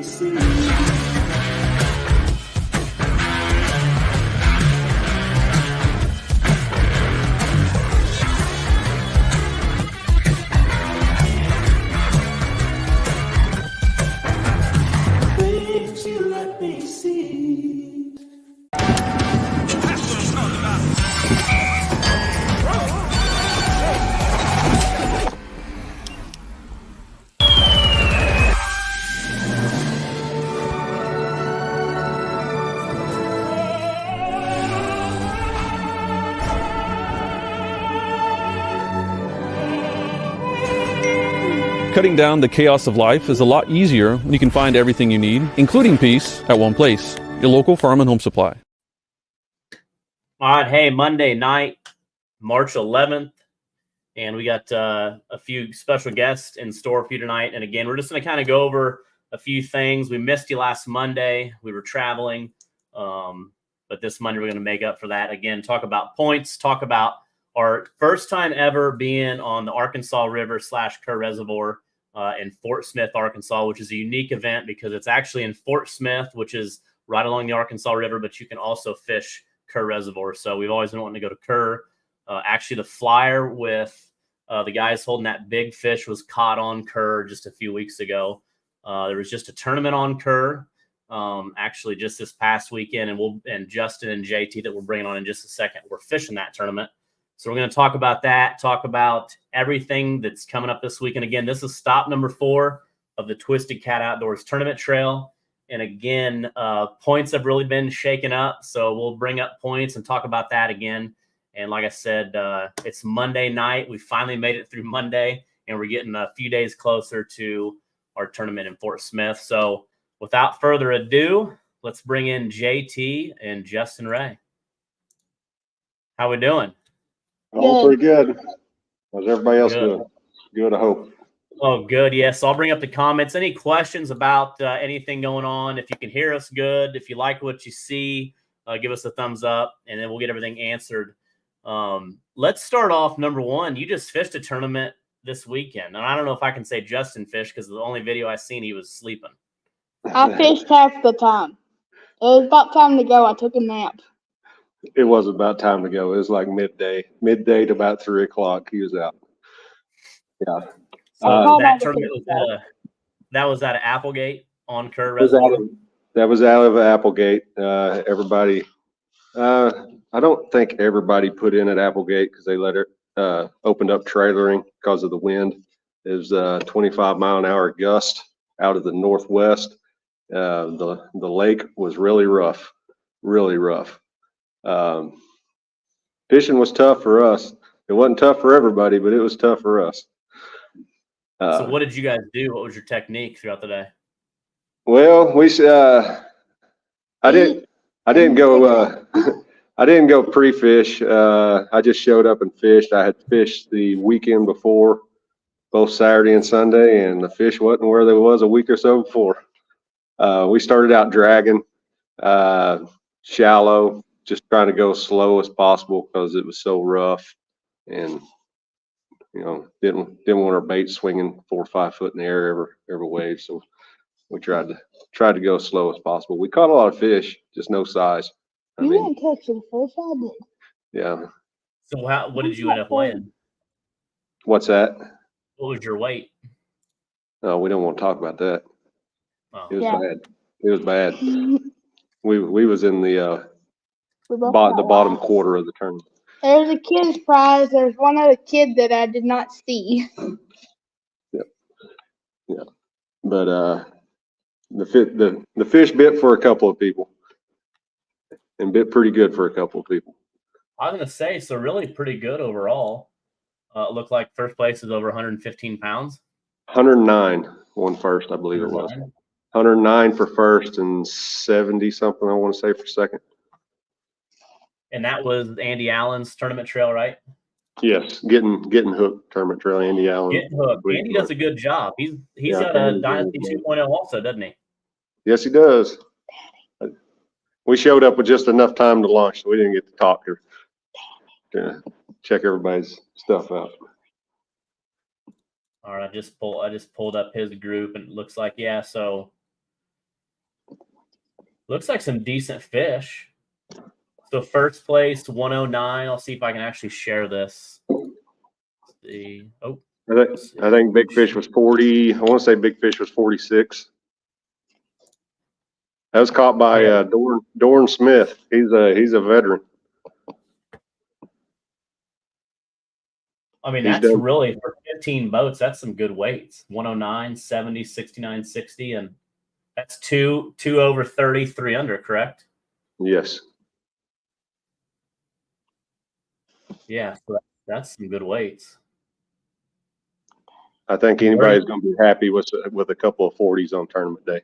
see. Things you let me see. Cutting down the chaos of life is a lot easier when you can find everything you need, including peace, at one place. Your local farm and home supply. All right. Hey, Monday night, March 11th. And we got a few special guests in store for you tonight. And again, we're just going to kind of go over a few things. We missed you last Monday. We were traveling. But this Monday, we're going to make up for that. Again, talk about points, talk about our first time ever being on the Arkansas River / Kerr Reservoir in Fort Smith, Arkansas, which is a unique event because it's actually in Fort Smith, which is right along the Arkansas River, but you can also fish Kerr Reservoir. So we've always been wanting to go to Kerr. Actually, the flyer with the guys holding that big fish was caught on Kerr just a few weeks ago. There was just a tournament on Kerr, actually just this past weekend, and Justin and JT that we're bringing on in just a second, we're fishing that tournament. So we're going to talk about that, talk about everything that's coming up this week. And again, this is stop number 4 of the Twisted Cat Outdoors Tournament Trail. And again, points have really been shaken up. So we'll bring up points and talk about that again. And like I said, it's Monday night. We finally made it through Monday, and we're getting a few days closer to our tournament in Fort Smith. So without further ado, let's bring in JT and Justin Ray. How we doing? Oh, pretty good. How's everybody else doing? Good, I hope. Oh, good. Yes. So I'll bring up the comments. Any questions about anything going on? If you can hear us good, if you like what you see, give us a thumbs up, and then we'll get everything answered. Let's start off number 1. You just fished a tournament this weekend. And I don't know if I can say Justin fished because the only video I seen, he was sleeping. I fished half the time. It was about time to go. I took a nap. It was about time to go. It was like midday to about 3 o'clock. He was out. Yeah. So that tournament was out of Applegate on Kerr Reservoir. That was out of Applegate. Everybody, I don't think everybody put in at Applegate because they let it opened up trailering because of the wind. It was 25-mile-an-hour gust out of the northwest. The lake was really rough, really rough. Fishing was tough for us. It wasn't tough for everybody, but it was tough for us. So what did you guys do? What was your technique throughout the day? Well, I didn't go pre-fish. I just showed up and fished. I had fished the weekend before, both Saturday and Sunday, and the fish wasn't where they was a week or so before. We started out dragging, shallow, just trying to go slow as possible because it was so rough, and didn't want our bait swinging 4 or 5 foot in the air every wave. So we tried to go slow as possible. We caught a lot of fish, just no size. You didn't catch the fish, I did. Yeah. So what did you end up weighing? What's that? What was your weight? No, we don't want to talk about that. Oh. It was bad. It was bad. We was in the bottom quarter of the tournament. There's a kid's prize. There's one other kid that I did not see. Yep. Yeah. But the fish bit for a couple of people, and bit pretty good for a couple of people. I was gonna say, so really pretty good overall. It looked like first place is over 115 pounds. 109 won first, I believe it was. 109 for first and 70 something, I want to say, for second. And that was Andy Allen's tournament trail, right? Yes, getting hooked tournament trail, Andy Allen. Getting hooked. Andy does a good job. He's got a Dynasty 2.0 also, doesn't he? Yes, he does. We showed up with just enough time to launch, so we didn't get to talk to check everybody's stuff out. All right, I just pulled up his group, and it looks like, yeah, so Looks like some decent fish. So first place, 109. I'll see if I can actually share this. Let's see. Oh, I think Big Fish was 40. I want to say Big Fish was 46. That was caught by Dorn Smith. He's a veteran. I mean, He's that's done. really for 15 boats. That's some good weights. 109, 70, 69, 60, and that's two over 30, 3 under, correct? Yes. Yeah, so that's some good weights. I think anybody's going to be happy with a couple of 40s on tournament day.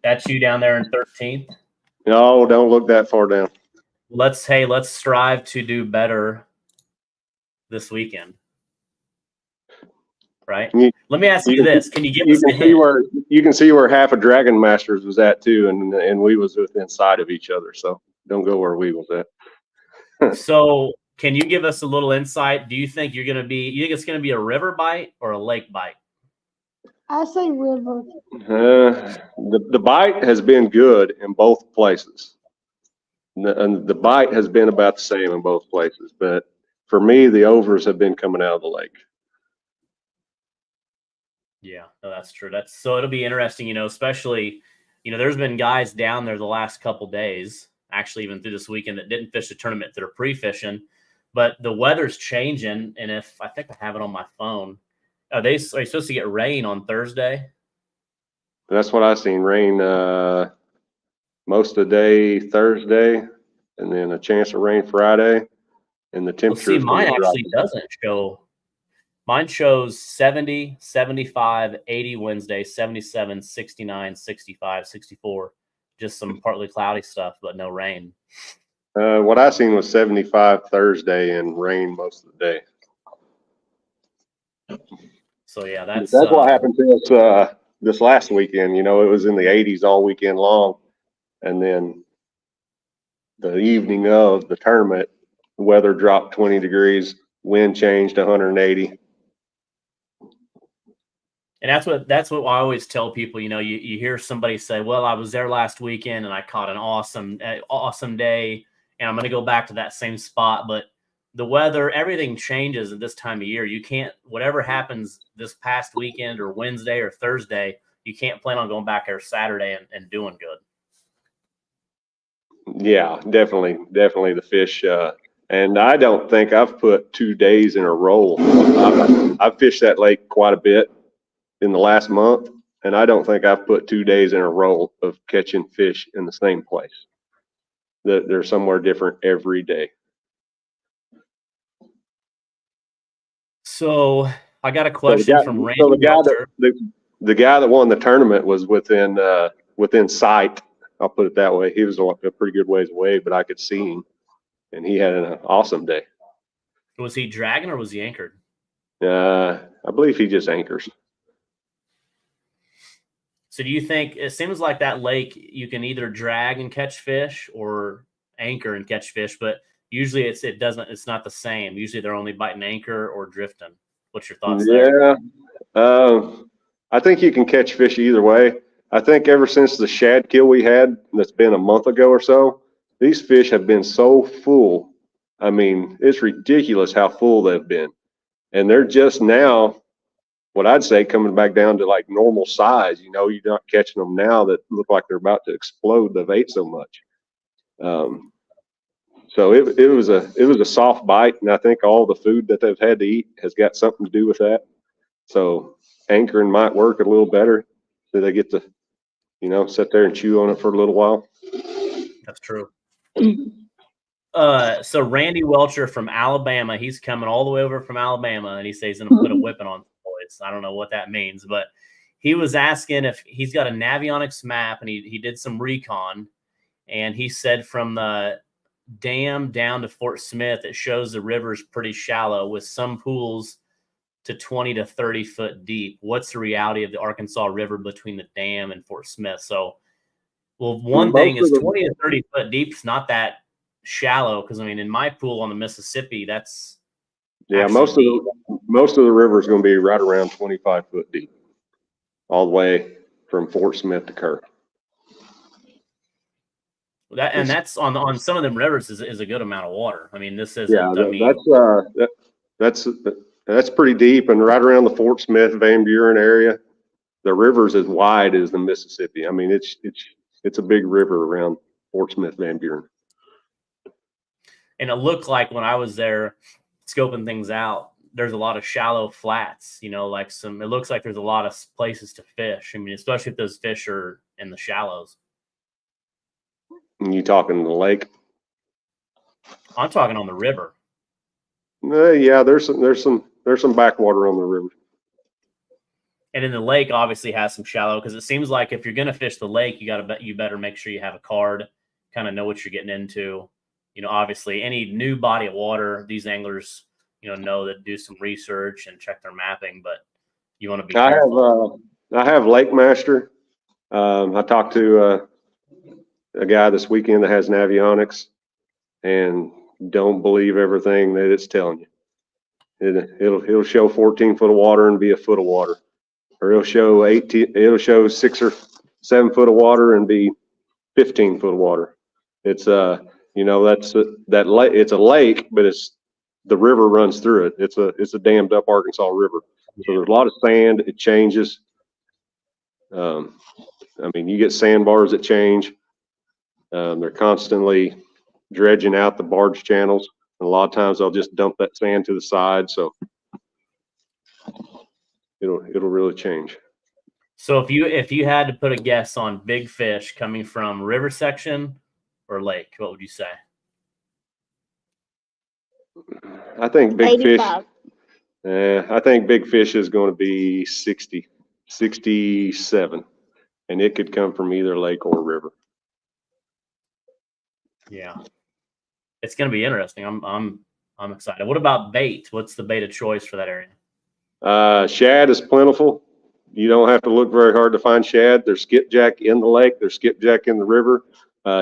That's you down there in 13th. No, don't look that far down. Let's strive to do better this weekend. Right? Let me ask you this. Can you give us a hint? You can see where half of Dragon Masters was at too, and we was within sight of each other. So don't go where we was at. So can you give us a little insight? Do you think you think it's gonna be a river bite or a lake bite? I say river. The bite has been good in both places. And the bite has been about the same in both places, but for me, the overs have been coming out of the lake. Yeah, no, that's true. So it'll be interesting, especially, there's been guys down there the last couple days, actually even through this weekend, that didn't fish the tournament that are pre-fishing, but the weather's changing. And I think I have it on my phone, are you supposed to get rain on Thursday? That's what I seen. Rain most of the day Thursday, and then a chance of rain Friday, and the temperature. Well, see, mine actually doesn't show. Mine shows 70, 75, 80 Wednesday, 77, 69, 65, 64. Just some partly cloudy stuff, but no rain. What I seen was 75 Thursday and rain most of the day. So yeah, that's what happened to us this last weekend. It was in the 80s all weekend long, and then the evening of the tournament, the weather dropped 20 degrees, wind changed 180. And that's what I always tell people. You hear somebody say, "Well, I was there last weekend and I caught an awesome day, and I'm going to go back to that same spot." But the weather, everything changes at this time of year. You can't, whatever happens this past weekend or Wednesday or Thursday, you can't plan on going back there Saturday and doing good. Yeah, definitely the fish. And I don't think I've put 2 days in a row. I've fished that lake quite a bit in the last month, and I don't think I've put 2 days in a row of catching fish in the same place. They're somewhere different every day. So I got a question from Randy. So the guy that won the tournament was within sight. I'll put it that way. He was a pretty good ways away, but I could see him, and he had an awesome day. Was he dragging or was he anchored? I believe he just anchors. So do you think, it seems like that lake, you can either drag and catch fish or anchor and catch fish, but usually it's not the same. Usually they're only biting anchor or drifting. What's your thoughts there? Yeah. I think you can catch fish either way. I think ever since the shad kill we had, that's been a month ago or so, these fish have been so full. I mean, it's ridiculous how full they've been. And they're just now, what I'd say, coming back down to like normal size. You're not catching them now that look like they're about to explode. They've ate so much. So it was a soft bite, and I think all the food that they've had to eat has got something to do with that. So anchoring might work a little better, so they get to, sit there and chew on it for a little while. That's true. So Randy Welcher from Alabama, he's coming all the way over from Alabama, and he says he's going to put a whipping on the boys. I don't know what that means, but he was asking if he's got a Navionics map, and he did some recon, and he said from the dam down to Fort Smith, it shows the river's pretty shallow with some pools to 20 to 30 foot deep. What's the reality of the Arkansas River between the dam and Fort Smith? So, well, one thing is 20 to 30 foot deep is not that shallow, because I mean, in my pool on the Mississippi, that's most of the river is going to be right around 25 foot deep, all the way from Fort Smith to Kerr. That's on some of them rivers is a good amount of water. I mean, this isn't. Yeah, I mean, that's pretty deep, and right around the Fort Smith, Van Buren area, the river's as wide as the Mississippi. I mean, it's a big river around Fort Smith, Van Buren. and it looked like when I was there scoping things out, there's a lot of shallow flats. You know, like it looks like there's a lot of places to fish. I mean, especially if those fish are in the shallows. And you talking the lake? I'm talking on the river. Yeah, there's some backwater on the river. And in the lake, obviously has some shallow, because it seems like if you're going to fish the lake, you better make sure you have a card, kind of know what you're getting into. You know, obviously, any new body of water, these anglers, know that do some research and check their mapping, but you want to be careful. I have Lake Master. I talked to a guy this weekend that has Navionics, and don't believe everything that it's telling you. It'll show 14 foot of water and be a foot of water, or it'll show 6 or 7 foot of water and be 15 foot of water. It's it's a lake, but the river runs through it. It's a dammed up Arkansas River. So there's a lot of sand. It changes. I mean, you get sandbars that change. They're constantly dredging out the barge channels. And a lot of times they'll just dump that sand to the side. So it'll really change. So if you had to put a guess on big fish coming from river section or lake, what would you say? I think big 85. fish. I think big fish is going to be 60, 67, and it could come from either lake or river. Yeah, it's going to be interesting. I'm excited. What about bait? What's the bait of choice for that area? Shad is plentiful. You don't have to look very hard to find shad. There's skipjack in the lake. There's skipjack in the river.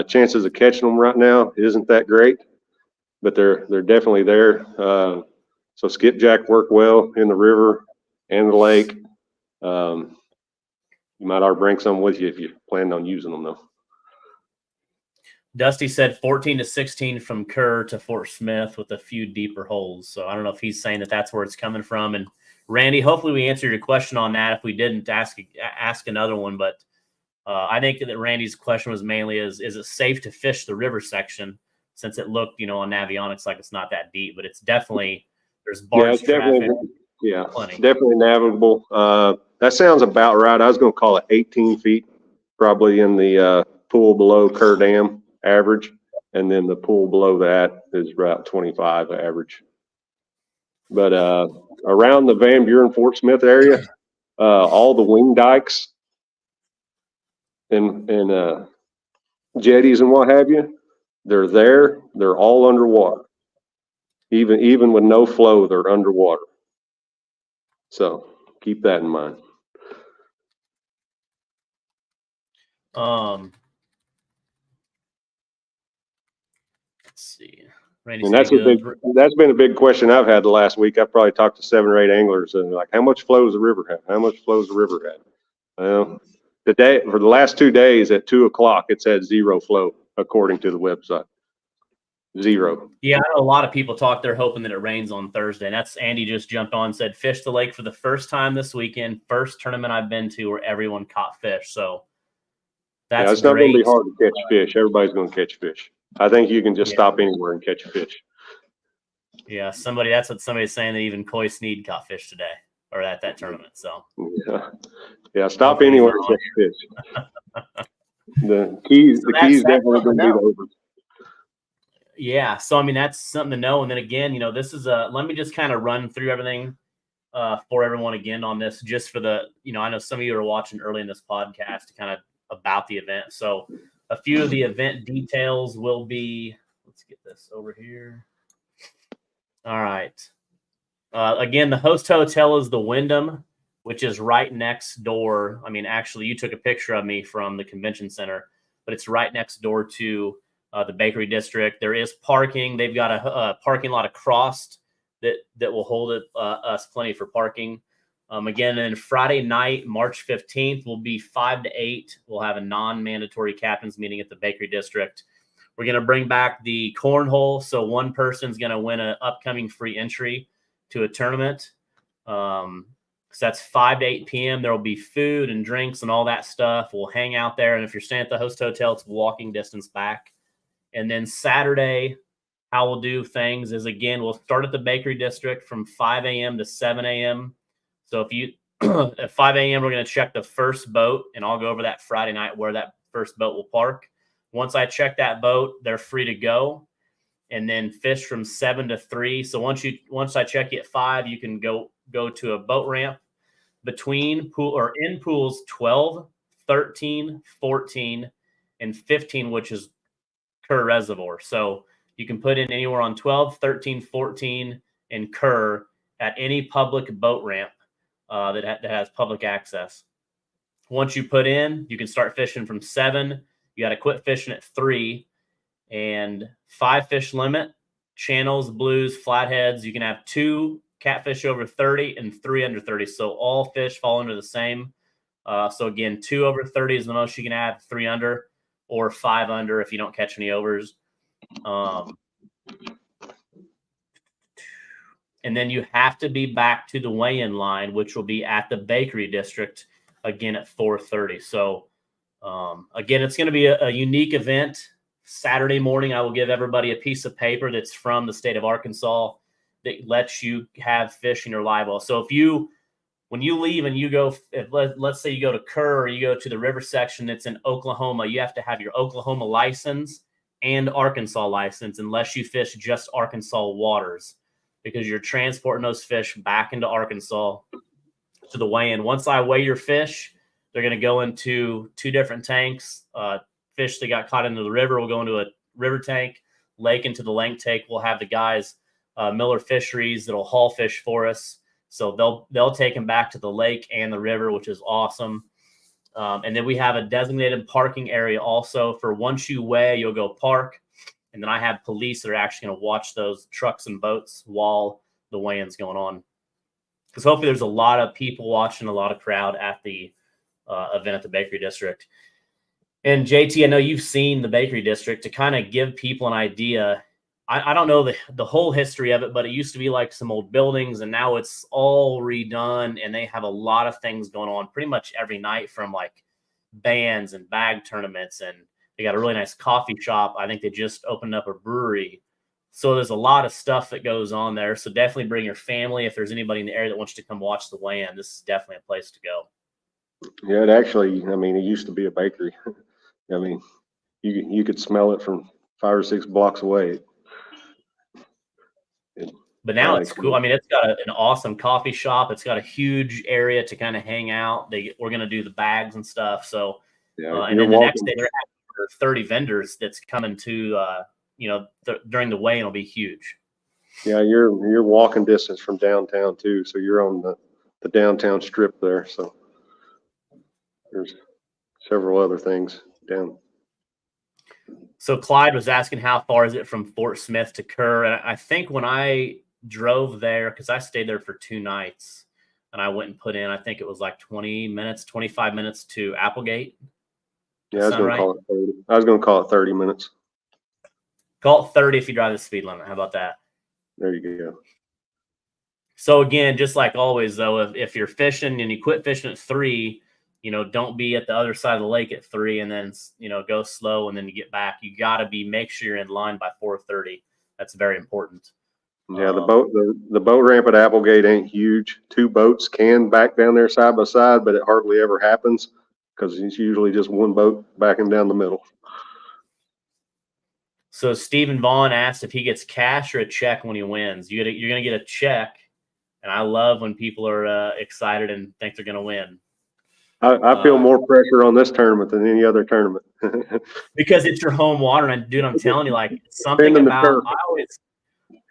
Chances of catching them right now isn't that great, but they're definitely there. So skipjack work well in the river and the lake. You might ought to bring some with you if you plan on using them, though. Dusty said 14 to 16 from Kerr to Fort Smith with a few deeper holes. So I don't know if he's saying that that's where it's coming from. And Randy, hopefully we answered your question on that. If we didn't, ask another one. But I think that Randy's question was mainly is it safe to fish the river section, since it looked, on Navionics like it's not that deep, but it's definitely, there's barge traffic. Definitely navigable. That sounds about right. I was going to call it 18 feet, probably in the pool below Kerr Dam average, and then the pool below that is about 25 average. But around the Van Buren Fort Smith area, all the wing dikes and jetties and what have you, they're there. They're all underwater. Even with no flow, they're underwater. So keep that in mind. Let's see. Randy, and that's been a big question I've had the last week. I've probably talked to 7 or 8 anglers, and like, how much flow does the river have? How much flows the river have? Well, for the last 2 days at 2 o'clock, it's had 0 flow according to the website. 0. Yeah, I know a lot of people talk. They're hoping that it rains on Thursday. And that's Andy just jumped on and said, fish the lake for the first time this weekend. First tournament I've been to where everyone caught fish. So that's it's not going to be hard to catch fish. Everybody's going to catch fish. I think you can just stop anywhere and catch a fish. Yeah, that's what somebody's saying, that even Coy Sneed caught fish today or at that tournament. So yeah, stop anywhere and catch fish. The keys definitely going to be the over. Yeah, so I mean that's something to know. And then again, this is let me just kind of run through everything for everyone again on this, just for the, I know some of you are watching early in this podcast to kind of about the event. So a few of the event details will be, let's get this over here. All right. Again, the host hotel is the Wyndham, which is right next door. I mean, actually, you took a picture of me from the convention center, but it's right next door to the Bakery District. There is parking. They've got a parking lot across that will hold us plenty for parking. Again, then Friday night, March 15th, will be 5 to 8. We'll have a non-mandatory captain's meeting at the Bakery District. We're going to bring back the cornhole. So one person's going to win an upcoming free entry to a tournament. So that's 5 to 8 p.m. There will be food and drinks and all that stuff. We'll hang out there. And if you're staying at the host hotel, it's walking distance back. And then Saturday, how we'll do things is, again, we'll start at the Bakery District from 5 a.m. to 7 a.m. So if you at 5 a.m., we're going to check the first boat, and I'll go over that Friday night where that first boat will park. Once I check that boat, they're free to go, and then fish from 7 to 3. So once I check you at 5, you can go to a boat ramp between pool or in pools 12, 13, 14, and 15, which is Kerr Reservoir. So you can put in anywhere on 12, 13, 14, and Kerr at any public boat ramp that has public access. Once you put in, you can start fishing from 7. You got to quit fishing at 3, and 5 fish limit. Channels, blues, flatheads. You can have 2 catfish over 30 and 3 under 30. So all fish fall into the same. So again, 2 over 30 is the most you can have, 3 under, or 5 under if you don't catch any overs. And then you have to be back to the weigh-in line, which will be at the Bakery District again at 4:30. So again, it's going to be a unique event. Saturday morning, I will give everybody a piece of paper that's from the state of Arkansas that lets you have fish in your live well. So when you leave and you go, let's say you go to Kerr or you go to the river section that's in Oklahoma, you have to have your Oklahoma license and Arkansas license unless you fish just Arkansas waters, because you're transporting those fish back into Arkansas to the weigh-in. Once I weigh your fish, they're going to go into 2 different tanks. Fish that got caught into the river will go into a river tank. Lake into the lake tank. We'll have the guys, Miller Fisheries, that'll haul fish for us. So they'll take them back to the lake and the river, which is awesome. And then we have a designated parking area also for once you weigh, you'll go park. And then I have police that are actually going to watch those trucks and boats while the weigh-in's going on. Because hopefully there's a lot of people watching, a lot of crowd at the event at the Bakery District. And JT, I know you've seen the Bakery District. To kind of give people an idea, I don't know the whole history of it, but it used to be like some old buildings, and now it's all redone, and they have a lot of things going on pretty much every night, from like bands and bag tournaments, and they got a really nice coffee shop. I think they just opened up a brewery. So there's a lot of stuff that goes on there. So definitely bring your family. If there's anybody in the area that wants to come watch the weigh-in, this is definitely a place to go. Yeah, it used to be a bakery. I mean, you could smell it from 5 or 6 blocks away. But now it's cool. I mean, it's got an awesome coffee shop. It's got a huge area to kind of hang out. We're going to do the bags and stuff. So, yeah, and then the next day, they're having 30 vendors that's coming to, during the weigh-in will be huge. Yeah, you're walking distance from downtown too. So you're on the downtown strip there. So there's several other things down. So Clyde was asking how far is it from Fort Smith to Kerr? And I think when I drove there, because I stayed there for 2 nights, and I went and put in, I think it was like 20 minutes, 25 minutes to Applegate. Yeah, I was going to call it 30. I was going to call it 30 minutes. Call it 30 if you drive the speed limit. How about that? There you go. So again, just like always, though, if you're fishing and you quit fishing at 3, don't be at the other side of the lake at 3 and then, go slow and then you get back. You got to make sure you're in line by 4:30. That's very important. Yeah, the boat ramp at Applegate ain't huge. 2 boats can back down there side by side, but it hardly ever happens because it's usually just one boat backing down the middle. So Stephen Vaughn asked if he gets cash or a check when he wins. You're going to get a check, and I love when people are excited and think they're going to win. I feel more pressure on this tournament than any other tournament. Because it's your home water, and dude, I'm telling you, like something about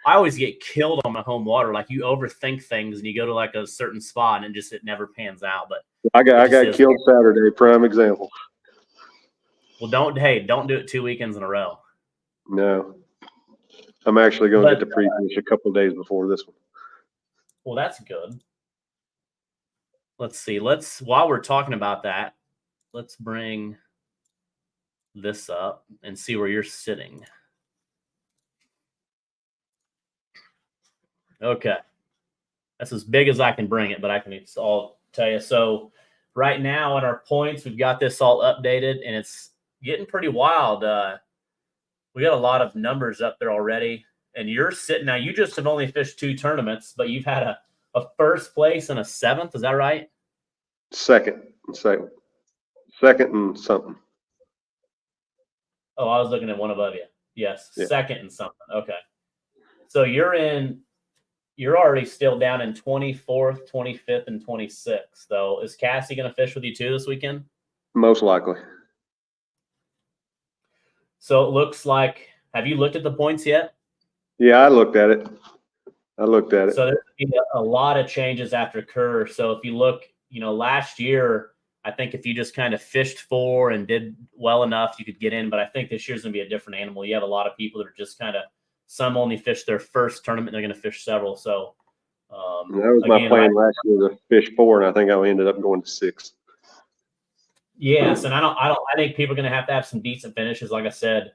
I always get killed on my home water. Like you overthink things and you go to like a certain spot and it never pans out. But I got killed Saturday, prime example. Well, don't do it 2 weekends in a row. No, I'm actually going to get to pre-fish a couple of days before this one. Well, that's good. let's see. While we're talking about that, let's bring this up and see where you're sitting. Okay. That's as big as I can bring it, but I can all tell you. So right now in our points, we've got this all updated, and it's getting pretty wild. We got a lot of numbers up there already, and you're sitting now. You just have only fished 2 tournaments, but you've had a first place and a 7th. Is that right? Second and something. Oh, I was looking at one above you. Yes, Yeah. 2nd and something. Okay. So you're already still down in 24th, 25th, and 26th, though. Is Cassie going to fish with you too this weekend? Most likely. So it looks like, have you looked at the points yet? Yeah, I looked at it. So there's been a lot of changes after Kerr. So if you look, last year, I think if you just kind of fished 4 and did well enough, you could get in. But I think this year's going to be a different animal. You have a lot of people that are just kind of, some only fish their first tournament. They're going to fish several. So that was my plan last year to fish 4, and I think I ended up going to 6. Yes, and I think people are going to have some decent finishes. Like I said,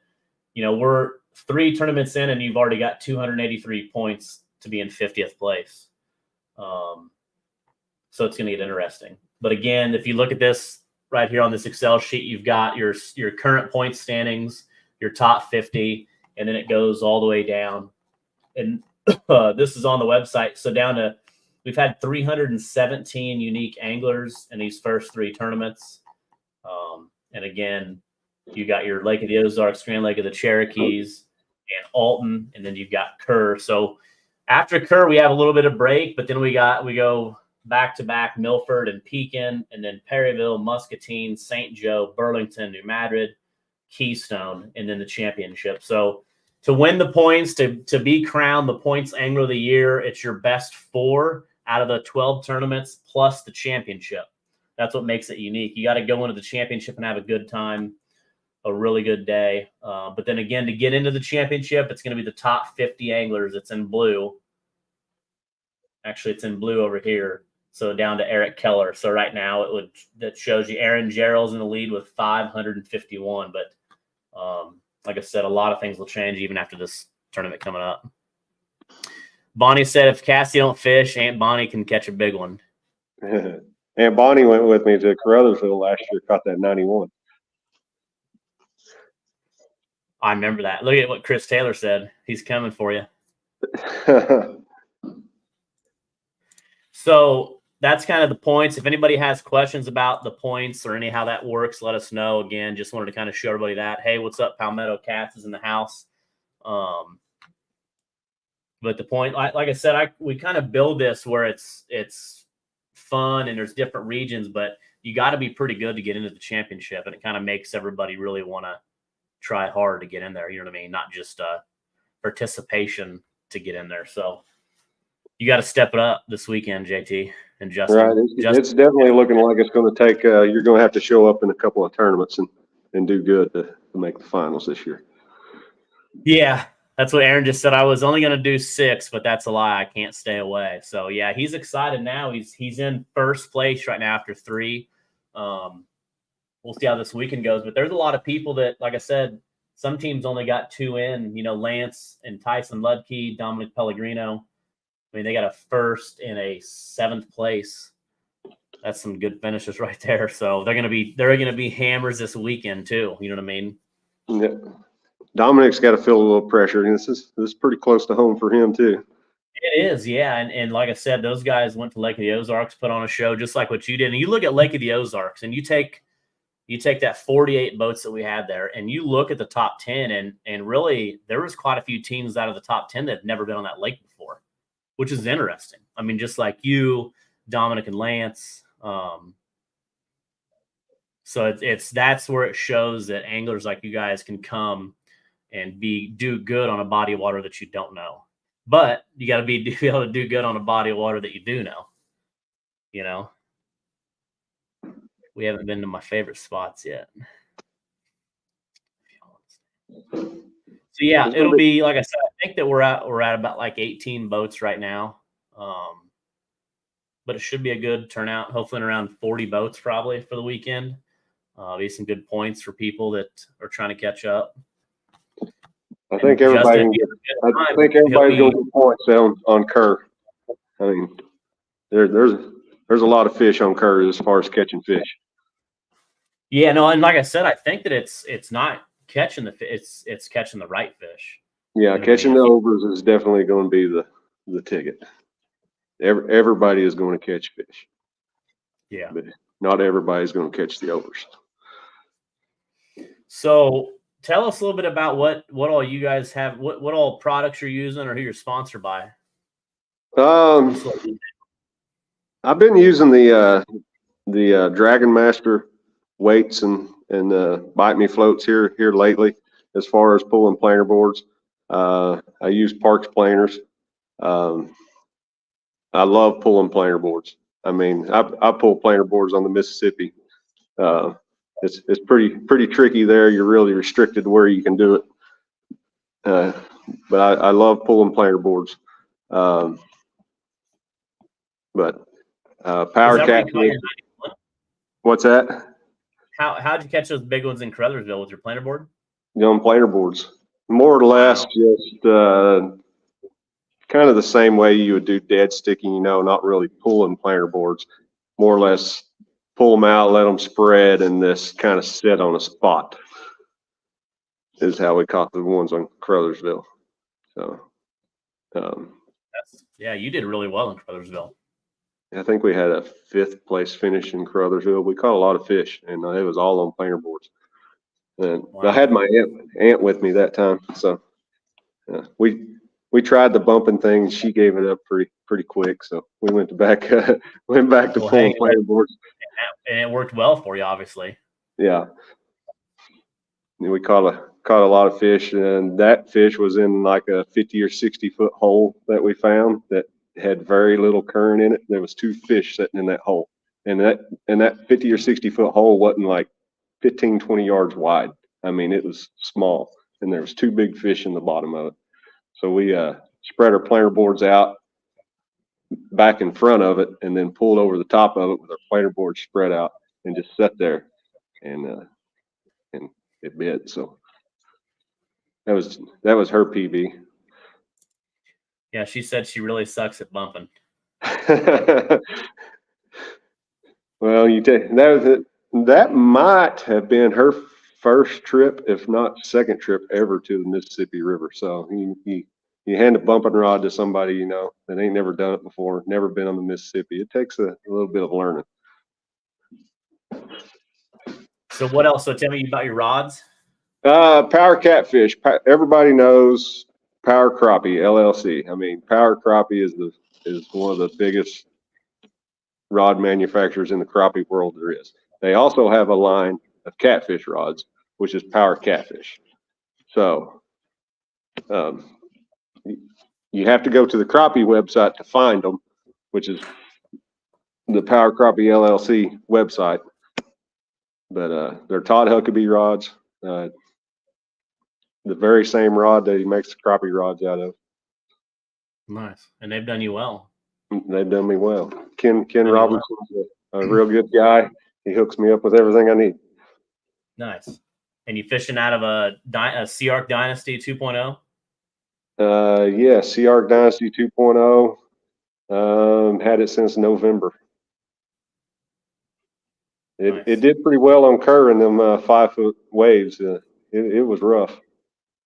we're 3 tournaments in, and you've already got 283 points to be in 50th place. So it's going to get interesting. But again, if you look at this right here on this Excel sheet, you've got your current point standings, your top 50, and then it goes all the way down. And this is on the website. So we've had 317 unique anglers in these first 3 tournaments. And again, you got your Lake of the Ozarks, Grand Lake of the Cherokees, and Alton, and then you've got Kerr. So after Kerr, we have a little bit of break, but then we go back to back Milford and Pekin, and then Perryville, Muscatine, St. Joe, Burlington, New Madrid, Keystone, and then the championship. So to win the points, to be crowned the points angler of the year, it's your best 4 out of the 12 tournaments plus the championship. That's what makes it unique. You got to go into the championship and have a good time, a really good day. But then again, to get into the championship, it's going to be the top 50 anglers. It's in blue. Actually, it's in blue over here. So down to Eric Keller. So right now that shows you Aaron Gerald's in the lead with 551. But like I said, a lot of things will change even after this tournament coming up. Bonnie said if Cassie don't fish, Aunt Bonnie can catch a big one. And Bonnie went with me to Caruthersville last year, caught that 91. I remember that. Look at what Chris Taylor said. He's coming for you. So that's kind of the points. If anybody has questions about the points or how that works, let us know. Again, just wanted to kind of show everybody that. Hey, what's up? Palmetto Cats is in the house. But the point, like I said, we kind of build this where it's fun and there's different regions, but you got to be pretty good to get into the championship, and it kind of makes everybody really want to try hard to get in there. You know what I mean? Not just participation to get in there. So you got to step it up this weekend, JT and Justin. Right. It's definitely looking like it's going to take, you're going to have to show up in a couple of tournaments and do good to make the finals this year. Yeah. That's what Aaron just said. I was only going to do 6, but that's a lie. I can't stay away. So yeah, he's excited now. He's in first place right now after 3. We'll see how this weekend goes, but there's a lot of people that, like I said, some teams only got 2 in, Lance and Tyson Ludke, Dominic Pellegrino. I mean, they got a 1st and a 7th place. That's some good finishes right there. So they're going to be hammers this weekend too. You know what I mean? Yeah. Dominic's got to feel a little pressure, and this is pretty close to home for him too. It is, yeah. And like I said, those guys went to Lake of the Ozarks, put on a show just like what you did. And you look at Lake of the Ozarks, and you take that 48 boats that we had there, and you look at the top 10, and really there was quite a few teams out of the top 10 that had never been on that lake before, which is interesting. I mean, just like you, Dominic and Lance. So that's where it shows that anglers like you guys can come and do good on a body of water that you don't know. But you got to be able to do good on a body of water that you do know. We haven't been to my favorite spots yet. So yeah, it'll be, like I said, I think that we're at about like 18 boats right now. but it should be a good turnout. Hopefully, around 40 boats probably for the weekend. Be some good points for people that are trying to catch up. I think everybody. I think everybody's going to get points on Kerr. I mean, there's a lot of fish on Kerr as far as catching fish. Yeah, no, and like I said, I think that it's not catching the fish; it's catching the right fish. Yeah, catching the overs is definitely going to be the ticket. Everybody is going to catch fish. Yeah, but not everybody's going to catch the overs. So tell us a little bit about what all you guys have, what all products you're using, or who you're sponsored by. I've been using the Dragon Master weights and Bite Me floats here lately. As far as pulling planer boards, I use Parks planers. I love pulling planer boards. I mean, I pull planer boards on the Mississippi. It's pretty tricky there. You're really restricted to where you can do it. But I love pulling planer boards. But power catfish. What's that? How'd you catch those big ones in Crothersville with your planer board? On planer boards, more or less, just kind of the same way you would do dead sticking. You know, not really pulling planer boards. More or less, pull them out, let them spread, and just kind of sit on a spot. Is how we caught the ones on Crothersville. So, yeah, you did really well in Crothersville. I think we had a 5th place finish in Crothersville. We caught a lot of fish, and it was all on planer boards. And I had my aunt with me that time, so we tried the bumping thing. She gave it up pretty quick, so we went back to pulling planer boards. And it worked well for you, obviously. Yeah, and we caught a lot of fish, and that fish was in like a 50 or 60 foot hole that we found that had very little current in it. There was 2 fish sitting in that hole, and that 50 or 60 foot hole wasn't like 15, 20 yards wide. I mean, it was small, and there was 2 big fish in the bottom of it. So we spread our planer boards out back in front of it, and then pulled over the top of it with our planer boards spread out, and just sat there, and it bit. So that was her PB. Yeah, she said she really sucks at bumping. Well, that might have been her first trip, if not second trip ever to the Mississippi River. So you hand a bumping rod to somebody you know that ain't never done it before, never been on the Mississippi. It takes a little bit of learning. So what else? So tell me about your rods. Power Catfish. Everybody knows Power Crappie LLC. I mean, Power Crappie is one of the biggest rod manufacturers in the crappie world there is. They also have a line of catfish rods, which is Power Catfish. So you have to go to the crappie website to find them, which is the Power Crappie LLC website. But they're Todd Huckabee rods. The very same rod that he makes the crappie rods out of. Nice. And they've done you well. They've done me well. Ken Robinson's a real good guy. He hooks me up with everything I need. Nice. And you fishing out of a Sea Arc Dynasty 2.0? Yeah, Sea Arc Dynasty 2.0. Had it since November. It did pretty well on Kerr in them 5-foot waves. It was rough.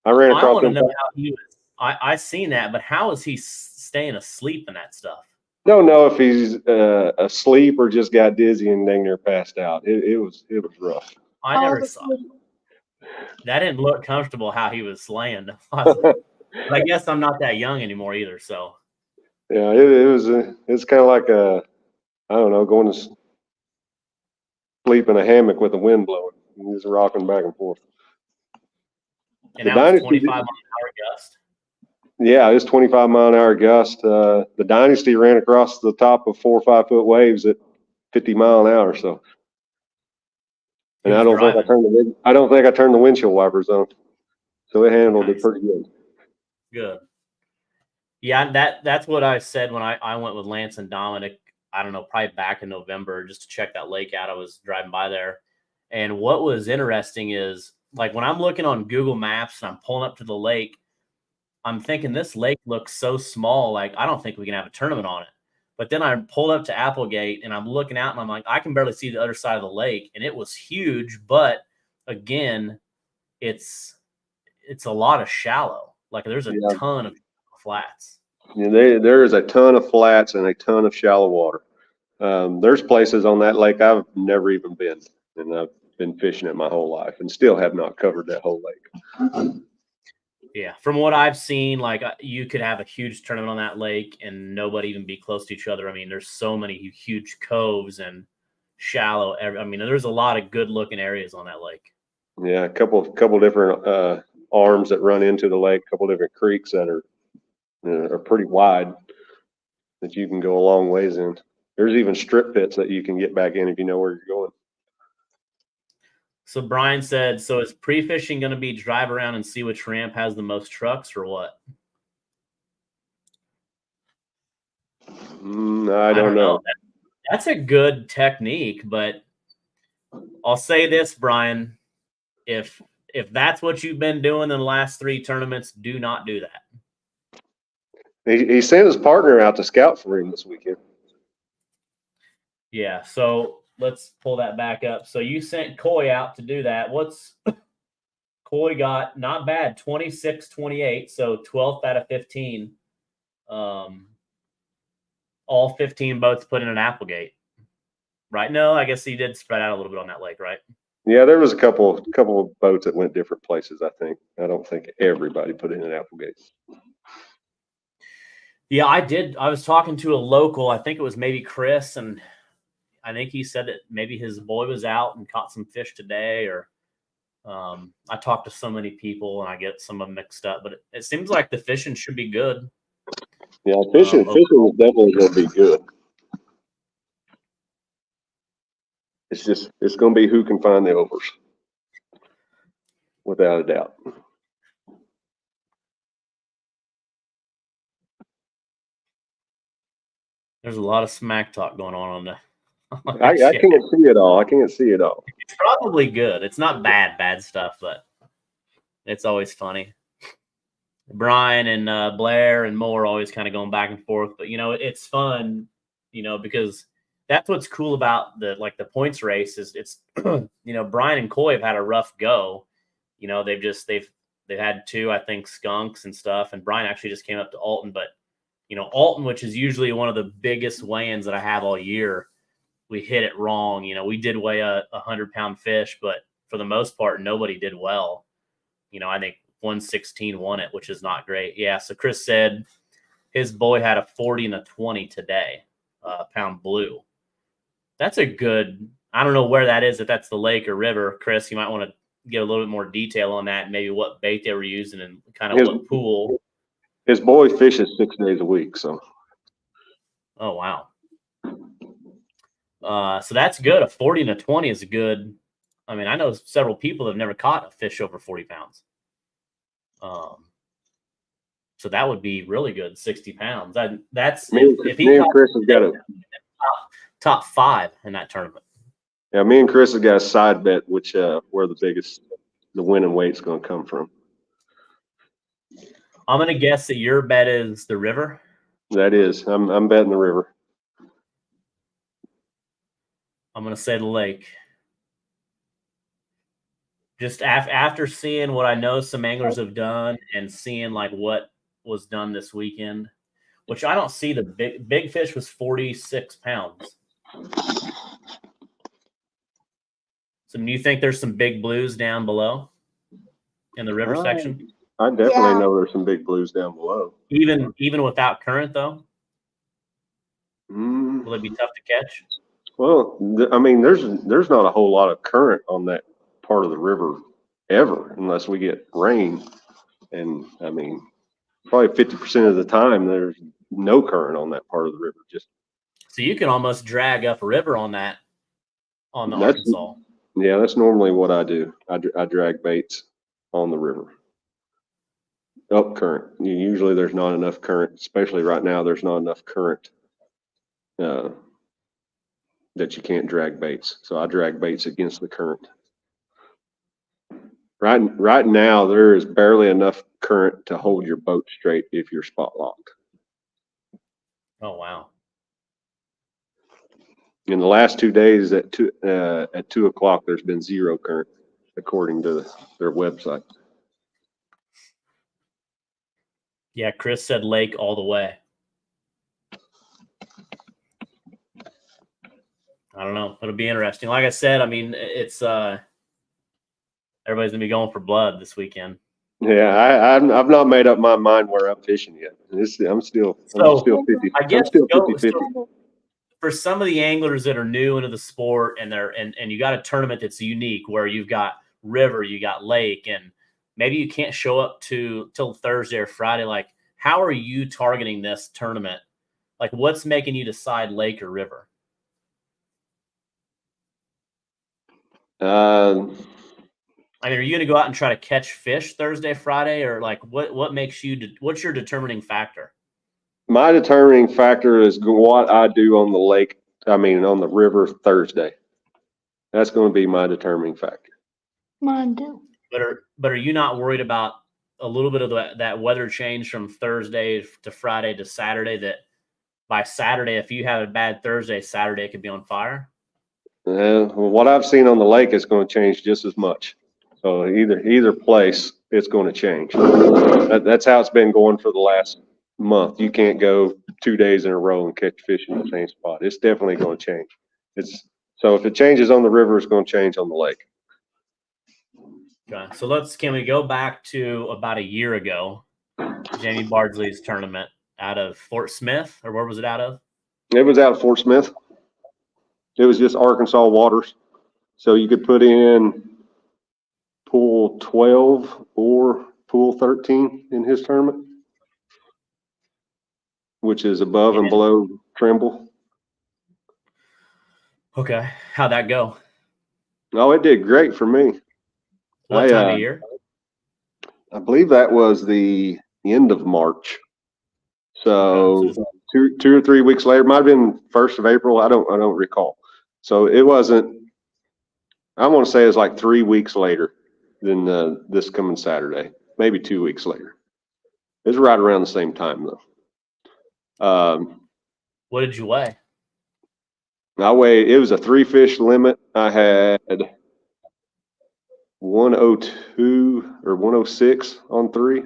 I ran across. I want to know how he was. I seen that, but how is he staying asleep in that stuff? Don't know if he's asleep or just got dizzy and dang near passed out. It was rough. I never saw it. That didn't look comfortable how he was laying. But I guess I'm not that young anymore either. So yeah, it's kind of like I don't know, going to sleep in a hammock with the wind blowing. He's rocking back and forth. And that was 25 mile an hour gust. Yeah, it's 25 mile an hour gust. The Dynasty ran across the top of 4 or 5 foot waves at 50 mile an hour. So, and I don't think I turned the windshield wipers on. So it handled it pretty good. Good. Yeah, that's what I said when I went with Lance and Dominic I don't know, probably back in November just to check that lake out. I was driving by there. And what was interesting is like when I'm looking on Google Maps and I'm pulling up to the lake, I'm thinking this lake looks so small. Like, I don't think we can have a tournament on it. But then I pulled up to Applegate and I'm looking out and I'm like, I can barely see the other side of the lake. And it was huge. But again, it's a lot of shallow. Like there's a Yeah. ton of flats. Yeah, there is a ton of flats and a ton of shallow water. There's places on that lake I've never even been, and I've been fishing it my whole life and still have not covered that whole lake. Yeah, from what I've seen, like you could have a huge tournament on that lake and nobody even be close to each other. I mean, there's so many huge coves and shallow. I mean, there's a lot of good looking areas on that lake. Yeah, a couple different arms that run into the lake, a couple different creeks that are pretty wide that you can go a long ways in. There's even strip pits that you can get back in if you know where you're going. So Brian said, so is pre-fishing going to be drive around and see which ramp has the most trucks or what? I don't know. That's a good technique, but I'll say this, Brian, if that's what you've been doing in the last 3 tournaments, do not do that. He sent his partner out to scout for him this weekend. Yeah, so let's pull that back up. So you sent Coy out to do that. What's Coy got? Not bad, 26-28, so 12th out of 15. All 15 boats put in an Applegate, right? No, I guess he did spread out a little bit on that lake, right? Yeah, there was a couple of boats that went different places, I think. I don't think everybody put in an Applegate. Yeah, I did. I was talking to a local, I think it was maybe Chris, and I think he said that maybe his boy was out and caught some fish today, or I talked to so many people and I get some of them mixed up, but it seems like the fishing should be good. Yeah, fishing is definitely going to be good. It's going to be who can find the overs, without a doubt. There's a lot of smack talk going on the. I can't see it all. I can't see it all. It's probably good. It's not bad stuff, but it's always funny. Brian and Blair and Mo are always kind of going back and forth, but it's fun, because that's what's cool about the points race is it's Brian and Coy have had a rough go. They've had 2, I think, skunks and stuff, and Brian actually just came up to Alton, but Alton, which is usually one of the biggest weigh-ins that I have all year, we hit it wrong. We did weigh a 100-pound fish, but for the most part, nobody did well. I think 116 won it, which is not great. Yeah. So Chris said his boy had a 40 and a 20 today, pound blue. That's a good, I don't know where that is, if that's the lake or river. Chris, you might want to get a little bit more detail on that, and maybe what bait they were using and kind of what pool. His boy fishes 6 days a week. So. Oh, wow. So that's good. A 40 and a 20 is a good. I mean, I know several people have never caught a fish over 40 pounds. So that would be really good. 60 pounds. That's if he and Chris has got a top 5 in that tournament. Yeah, me and Chris have got a side bet, which where the winning weight's going to come from. I'm going to guess that your bet is the river. That is, I'm betting the river. I'm going to say the lake. Just after seeing what I know some anglers have done and seeing like what was done this weekend, which I don't see the big fish was 46 pounds. So do you think there's some big blues down below in the river section? I definitely know there's some big blues down below. Even without current though? Will it be tough to catch? Well, I mean, there's not a whole lot of current on that part of the river ever, unless we get rain. And I mean, probably 50% of the time there's no current on that part of the river. So you can almost drag up a river on the Arkansas. Yeah, that's normally what I do. I drag baits on the river. Up current. Usually there's not enough current, especially right now. There's not enough current that you can't drag baits. So I drag baits against the current. Right now, there is barely enough current to hold your boat straight if you're spot locked. Oh, wow. In the last 2 days at 2 o'clock, there's been zero current, according to their website. Yeah, Chris said lake all the way. I don't know. It'll be interesting. Like I said, I mean, it's everybody's gonna be going for blood this weekend. Yeah, I've not made up my mind where I'm fishing yet. I'm still 50. I guess I'm still go- 50-50. so for some of the anglers that are new into the sport and you got a tournament that's unique where you've got river, you got lake, and maybe you can't show up till Thursday or Friday. Like, how are you targeting this tournament? Like, what's making you decide lake or river? I mean, are you going to go out and try to catch fish Thursday, Friday, or like what makes you? What's your determining factor? My determining factor is what I do on the lake. I mean, on the river Thursday. That's going to be my determining factor. Mine too. But are you not worried about a little bit of that weather change from Thursday to Friday to Saturday? That by Saturday, if you have a bad Thursday, Saturday could be on fire. Well, what I've seen on the lake is going to change just as much. So either place, it's going to change. That's how it's been going for the last month. You can't go 2 days in a row and catch fish in the same spot. It's definitely going to change. So if it changes on the river, it's going to change on the lake. Okay, so can we go back to about a year ago, Jamie Bardsley's tournament out of Fort Smith, or where was it out of? It was out of Fort Smith. It was just Arkansas waters. So you could put in pool 12 or pool 13 in his tournament, which is above and below Trimble. Okay, how'd that go? Oh, it did great for me. What time of year? I believe that was the end of March. So 2 or 3 weeks later, might have been 1st of April. I don't recall. So it wasn't. I want to say it was like 3 weeks later than this coming Saturday, maybe 2 weeks later. It was right around the same time though. What did you weigh? It was a 3-fish limit. I had 102 or 106 on 3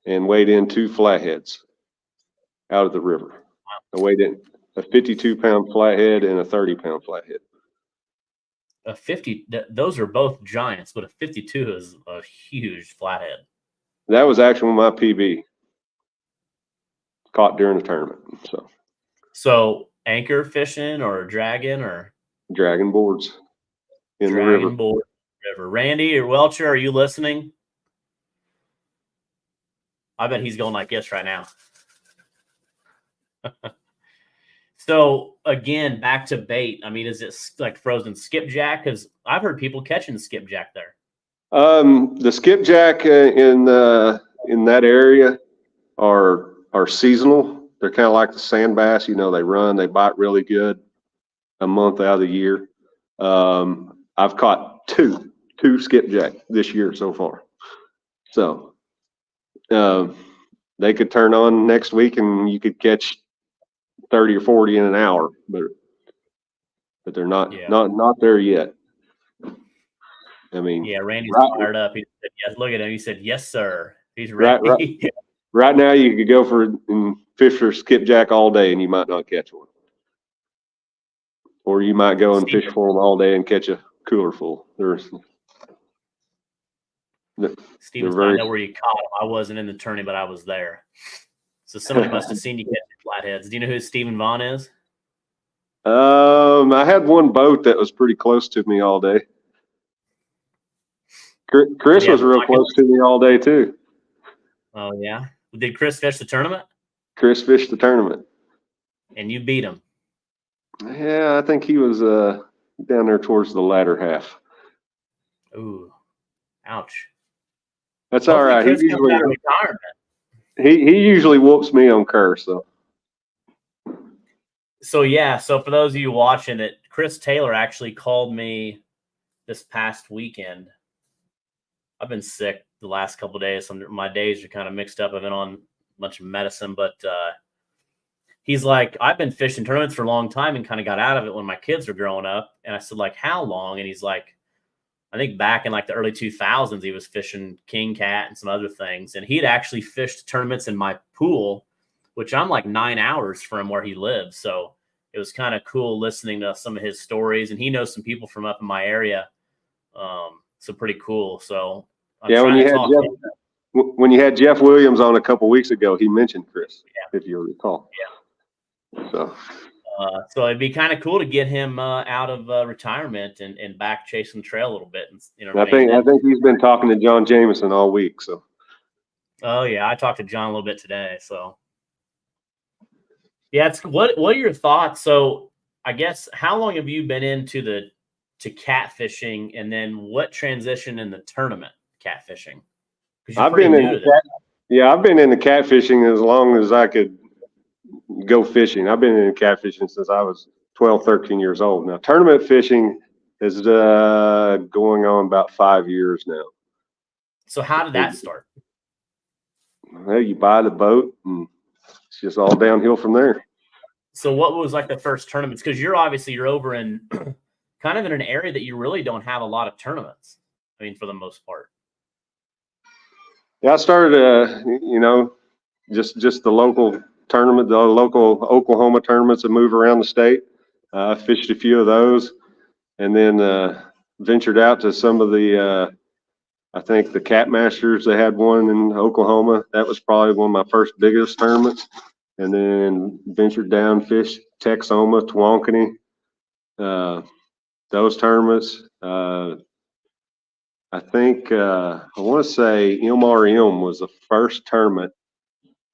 and weighed in 2 flatheads out of the river. I weighed in a 52-pound flathead and a 30-pound flathead. A 50, those are both giants, but a 52 is a huge flathead. That was actually my PB caught during the tournament. So anchor fishing or dragging or dragging boards in the river. Board, river. Randy or Welcher, are you listening? I bet he's going like this right now. So again, back to bait. I mean, is it like frozen skipjack? Because I've heard people catching skipjack there. The skipjack in that area are seasonal. They're kind of like the sand bass. You know, they run, they bite really good a month out of the year. I've caught two skipjack this year so far. So they could turn on next week and you could catch 30 or 40 in an hour, but they're not there yet. I mean, yeah, Randy's fired up. He said, "Yes." Look at him. He said, "Yes, sir." He's ready. Right now, you could go and fish for skipjack all day, and you might not catch one. Or you might go and fish for them all day and catch a cooler full. Steven, I know where you caught him. I wasn't in the tourney, but I was there. So somebody must have seen you catch flatheads. Do you know who Stephen Vaughn is? I had one boat that was pretty close to me all day. Chris was real close to me all day too. Oh yeah. Did Chris fish the tournament? Chris fished the tournament. And you beat him. Yeah, I think he was down there towards the latter half. Ooh, ouch. That's all right. He usually whoops me on Kerr, so So yeah, so for those of you watching it, Chris Taylor actually called me this past weekend. I've been sick the last couple of days. My days are kind of mixed up. I've been on a bunch of medicine, but he's like, I've been fishing tournaments for a long time and kind of got out of it when my kids were growing up. And I said, like, how long? And he's like, I think back in like the early 2000s, he was fishing king cat and some other things. And he'd actually fished tournaments in my pool, which I'm like 9 hours from where he lives. So it was kind of cool listening to some of his stories. And he knows some people from up in my area. So pretty cool. So I'm Yeah, when you had Jeff Williams on a couple weeks ago, he mentioned Chris, if you recall. Yeah. So it'd be kind of cool to get him out of retirement and back chasing the trail a little bit. And, you know, I think he's been talking to John Jameson all week. So. Oh yeah, I talked to John a little bit today. So yeah, what are your thoughts? So I guess how long have you been into catfishing, and then what transition in the tournament catfishing? I've been in the catfishing as long as I could go fishing. I've been in catfishing since I was 12, 13 years old. Now, tournament fishing is going on about 5 years now. So how did that start? Well, you buy the boat and it's just all downhill from there. So what was like the first tournaments? Because you're over in kind of in an area that you really don't have a lot of tournaments. I mean, for the most part. Yeah, I started, just the local tournament, the local Oklahoma tournaments that move around the state. I fished a few of those, and then ventured out to some of the, I think the Cat Masters. They had one in Oklahoma. That was probably one of my first biggest tournaments. And then ventured down, fished Texoma, Twankany, those tournaments. I think I want to say MRM was the first tournament.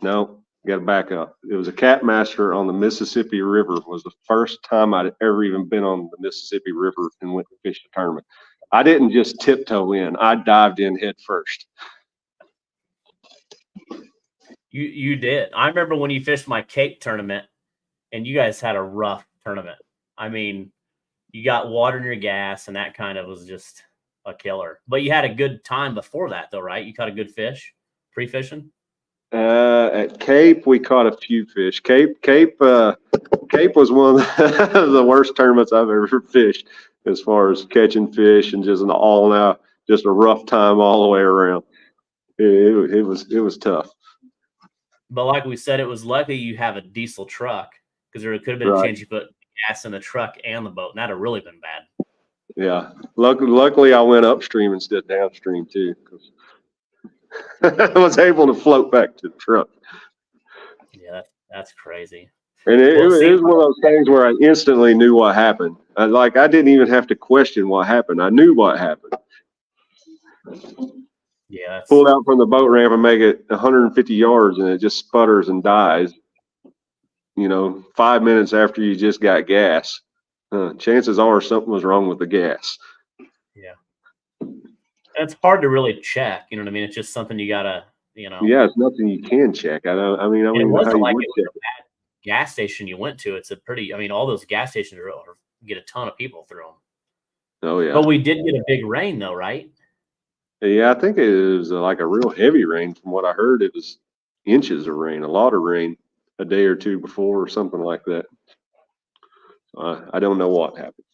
No, got to back up. It was a Cat Master on the Mississippi River. Was the first time I'd ever even been on the Mississippi River and went to fish a tournament. I didn't just tiptoe in. I dived in head first. You did. I remember when you fished my Cape tournament, and you guys had a rough tournament. I mean, you got water in your gas, and that kind of was just a killer. But you had a good time before that, though, right? You caught a good fish pre-fishing. At Cape, we caught a few fish. Cape was one of the worst tournaments I've ever fished as far as catching fish and just just a rough time all the way around. It was tough. But like we said, it was lucky you have a diesel truck, because there could have been a chance you put gas in the truck and the boat, and that'd have really been bad. Yeah. Luckily, I went upstream instead of downstream too, because I was able to float back to the truck. Yeah, that's crazy. And it was one of those things where I instantly knew what happened. I didn't even have to question what happened. I knew what happened. Yeah. Pulled out from the boat ramp and make it 150 yards, and it just sputters and dies. 5 minutes after you just got gas. Chances are something was wrong with the gas. Yeah. It's hard to really check. You know what I mean? It's just something you gotta, Yeah, it's nothing you can check. I mean, it wasn't like it was check. a bad gas station you went to. It's all those gas stations get a ton of people through them. Oh yeah. But we did get a big rain, though, right? Yeah, I think it was like a real heavy rain. From what I heard, it was inches of rain, a lot of rain, a day or two before, or something like that. I don't know what happened.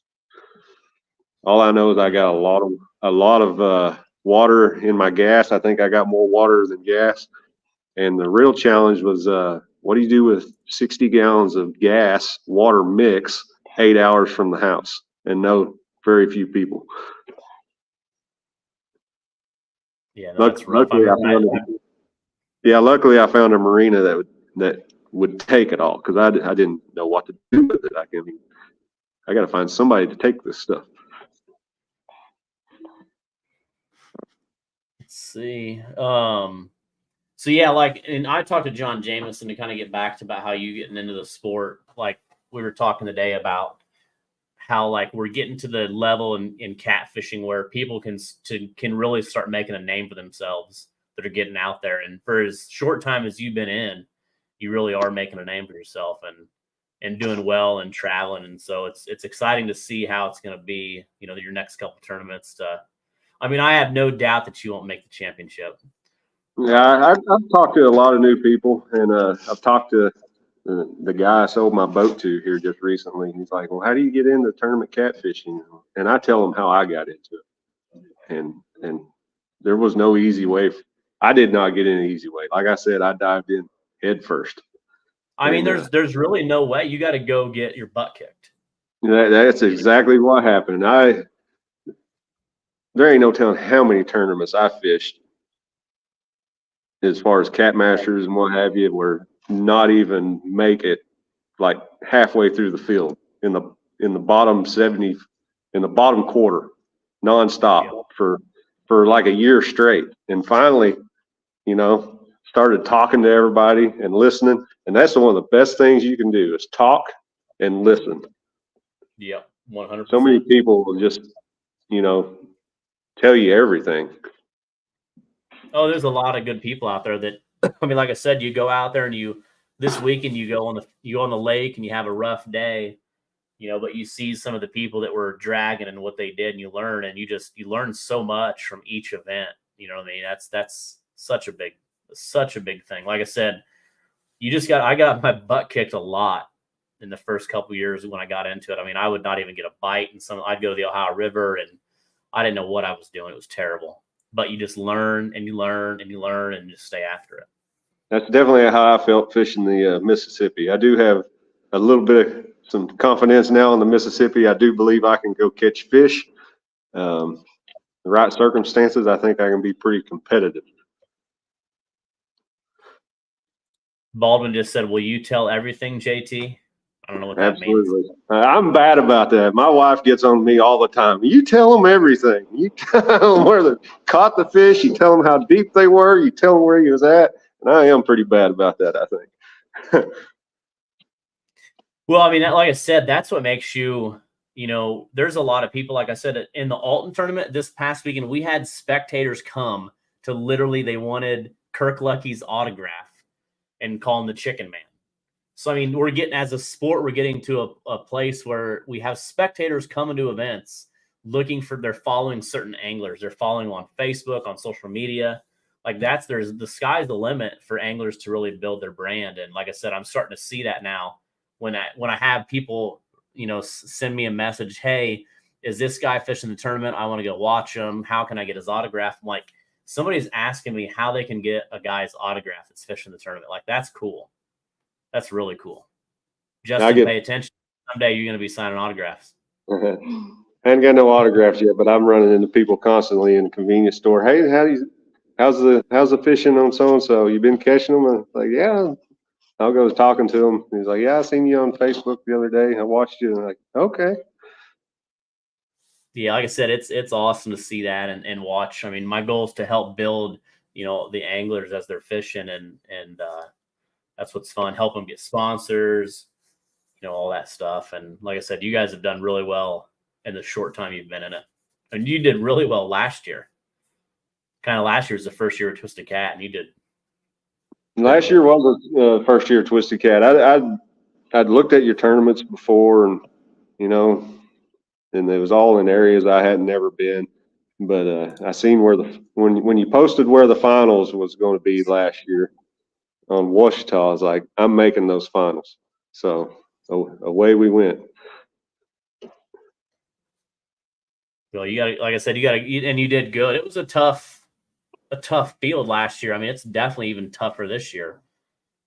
All I know is I got a lot of water in my gas. I think I got more water than gas. And the real challenge was, what do you do with 60 gallons of gas water mix 8 hours from the house and very few people? Yeah, that's rough. Luckily I found a marina that would take it all, because I didn't know what to do with it. I got to find somebody to take this stuff. Let's see. So yeah, and I talked to John Jameson to kind of get back to about how you getting into the sport. Like we were talking today about how we're getting to the level in catfishing where people can really start making a name for themselves that are getting out there. And for as short time as you've been in, you really are making a name for yourself. and doing well and traveling. And so it's exciting to see how it's going to be, your next couple tournaments. I have no doubt that you won't make the championship. Yeah, I've talked to a lot of new people, and I've talked to the guy I sold my boat to here just recently. He's like, "Well, how do you get into tournament catfishing?" And I tell him how I got into it, and there was no easy way. I did not get in an easy way. Like I said, I dived in head first. There's really no way. You got to go get your butt kicked. That's exactly what happened. There ain't no telling how many tournaments I fished as far as cat masters and what have you, where not even make it like halfway through the field in the bottom 70, in the bottom quarter, nonstop for like a year straight. And finally, started talking to everybody and listening. And that's one of the best things you can do is talk and listen. Yeah, 100%. So many people will just, tell you everything. Oh, there's a lot of good people out there that, like I said, you go out there and this weekend you go on the lake and you have a rough day, but you see some of the people that were dragging and what they did, and you learn, and you learn so much from each event. You know what I mean? That's such a big thing. Like I said, I got my butt kicked a lot in the first couple years when I got into it. I would not even get a bite, and I'd go to the Ohio River and I didn't know what I was doing. It was terrible. But you just learn and you learn and you learn and just stay after it. That's definitely how I felt fishing the Mississippi. I do have a little bit of some confidence now in the Mississippi. I do believe I can go catch fish. The right circumstances, I think I can be pretty competitive. Baldwin just said, "Will you tell everything, JT?" I don't know what that Absolutely. means. I'm bad about that. My wife gets on me all the time. You tell them everything. You tell them where they caught the fish. You tell them how deep they were. You tell them where you was at. And I am pretty bad about that, I think. Well, like I said, that's what makes you, there's a lot of people, like I said, in the Alton tournament this past weekend, we had spectators come to literally, they wanted Kirk Lucky's autograph and call him the Chicken Man. So, we're getting, as a sport, we're getting to a place where we have spectators coming to events they're following certain anglers. They're following on Facebook, on social media. Like the sky's the limit for anglers to really build their brand. And like I said, I'm starting to see that now when I have people, send me a message, "Hey, is this guy fishing the tournament? I want to go watch him. How can I get his autograph?" I'm like, somebody's asking me how they can get a guy's autograph that's fishing the tournament. Like, that's cool. That's really cool. Justin, pay attention. Someday you're going to be signing autographs. I ain't got no autographs yet, but I'm running into people constantly in the convenience store. "Hey, how's the fishing on so-and-so? You been catching them?" I'm like, "Yeah." I'll go talking to him. He's like, "Yeah, I seen you on Facebook the other day. I watched you." And I'm like, "Okay." Yeah, like I said, it's awesome to see that and watch. My goal is to help build, the anglers as they're fishing, and that's what's fun. Help them get sponsors, all that stuff. And like I said, you guys have done really well in the short time you've been in it, and you did really well last year. Last year was the first year of Twisted Cat, and you did. Last year was the first year of Twisted Cat. I'd looked at your tournaments before, and and it was all in areas I hadn't never been. But I seen when you posted where the finals was going to be last year on Washita, I was like, I'm making those finals. So away we went. Well, you got, like I said, and you did good. It was a tough field last year. It's definitely even tougher this year.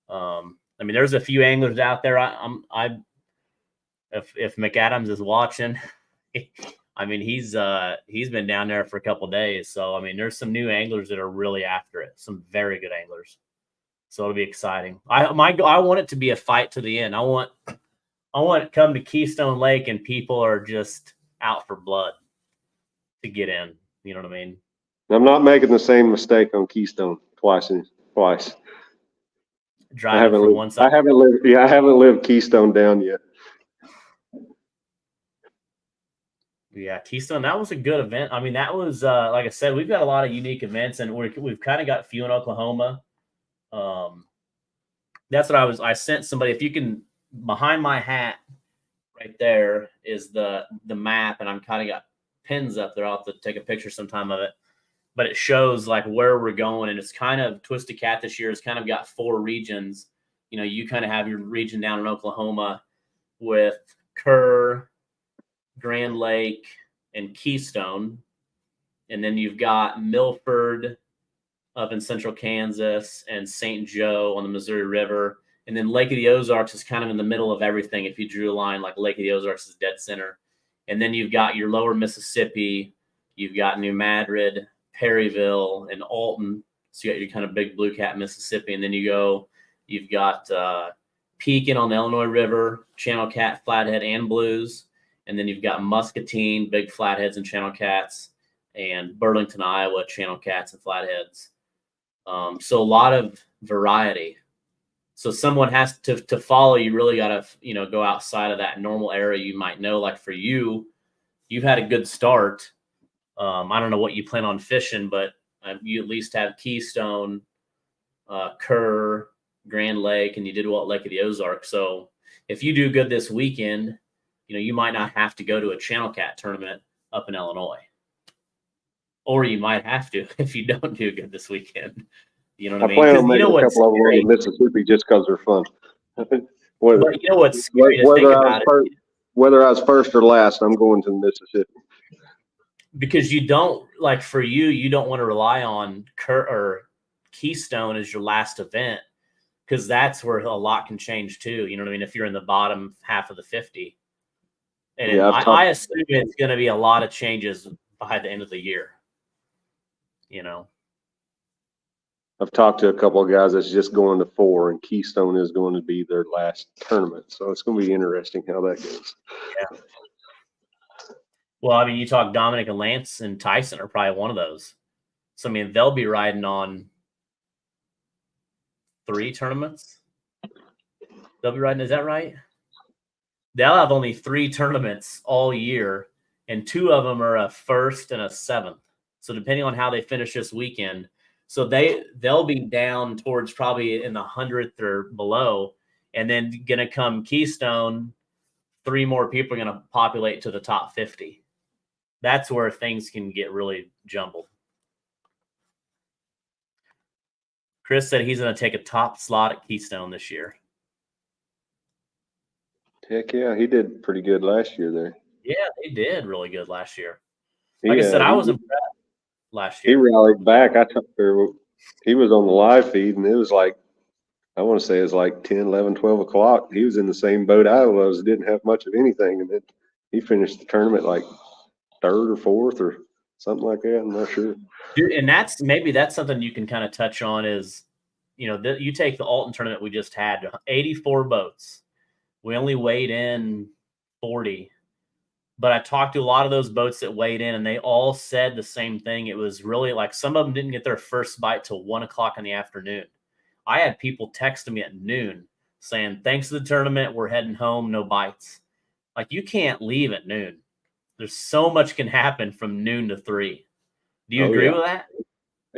There's a few anglers out there. If McAdams is watching, he's been down there for a couple days. So there's some new anglers that are really after it. Some very good anglers. So it'll be exciting. I want it to be a fight to the end. I want to come to Keystone Lake and people are just out for blood to get in. You know what I mean? I'm not making the same mistake on Keystone twice. Driving from one side. I haven't lived Keystone down yet. Yeah, Keystone, that was a good event. That was like I said, we've got a lot of unique events, and we've kind of got a few in Oklahoma. That's what I sent somebody. If you can behind my hat right there is the map, and I'm kind of got pins up there. I'll have to take a picture sometime of it. But it shows like where we're going, and it's kind of Twisted Cat this year. It's kind of got 4 regions. You know, you kind of have your region down in Oklahoma with Kerr, Grand Lake, and Keystone. And then you've got Milford up in central Kansas and St. Joe on the Missouri River. And then Lake of the Ozarks is kind of in the middle of everything. If you drew a line, like Lake of the Ozarks is dead center. And then you've got your lower Mississippi, you've got New Madrid, Perryville, and Alton. So you got your kind of big Blue Cat, Mississippi. And then you've got Pekin on the Illinois River, Channel Cat, Flathead, and Blues. And then you've got Muscatine, big Flatheads and Channel Cats, and Burlington, Iowa, Channel Cats and Flatheads. So a lot of variety. So someone has to follow. You really got to, go outside of that normal area. You might know, like for you, you've had a good start. I don't know what you plan on fishing, but you at least have Keystone, Kerr, Grand Lake, and you did well at Lake of the Ozarks. So if you do good this weekend, you might not have to go to a Channel Cat tournament up in Illinois. Or you might have to if you don't do good this weekend. You know what I mean? plan on making a couple of them in Mississippi just because they're fun. But you know what's scary to think about it? Whether I was first or last, I'm going to Mississippi. Because you don't, like for you don't want to rely on Kerr or Keystone as your last event, because that's where a lot can change too. You know what I mean? If you're in the bottom half of the 50. And Yeah, I assume it's going to be a lot of changes by the end of the year. I've talked to a couple of guys that's just going to 4, and Keystone is going to be their last tournament. So it's going to be interesting how that goes. Yeah. Well, I mean, you talk Dominic and Lance and Tyson are probably one of those. So, I mean, they'll be riding on 3 tournaments. They'll be riding, is that right? They'll have only 3 tournaments all year, and 2 of them are a 1st and a 7th. So depending on how they finish this weekend, so they'll be down towards probably in the 100th or below, and then going to come Keystone. 3 more people are going to populate to the top 50. That's where things can get really jumbled. Chris said he's going to take a top slot at Keystone this year. Heck yeah, he did pretty good last year there. Yeah, he did really good last year. Like I said, I was impressed last year. He rallied back. He was on the live feed, and it was like, I want to say it was like 10, 11, 12 o'clock. He was in the same boat I was, didn't have much of anything. And then he finished the tournament like 3rd or 4th or something like that. I'm not sure. Dude, and that's something you can kind of touch on is, you take the Alton tournament we just had, 84 boats. We only weighed in 40. But I talked to a lot of those boats that weighed in, and they all said the same thing. It was really like some of them didn't get their first bite till 1 o'clock in the afternoon. I had people texting me at noon saying, thanks to the tournament, we're heading home, no bites. Like, you can't leave at noon. There's so much can happen from noon to 3. Do you agree with that?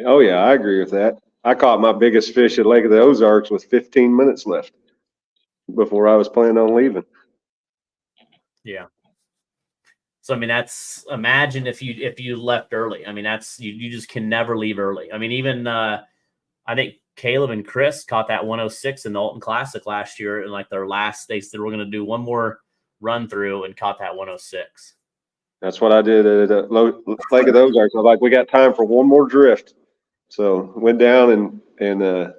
Oh, yeah, I agree with that. I caught my biggest fish at Lake of the Ozarks with 15 minutes left before I was planning on leaving. Yeah. So, I mean, imagine if you left early. I mean, you just can never leave early. I mean, even I think Caleb and Chris caught that 106 in the Alton Classic last year. And like they said, we're going to do one more run through, and caught that 106. That's what I did at Lake of the Ozarks. I was like, we got time for one more drift. So went down and a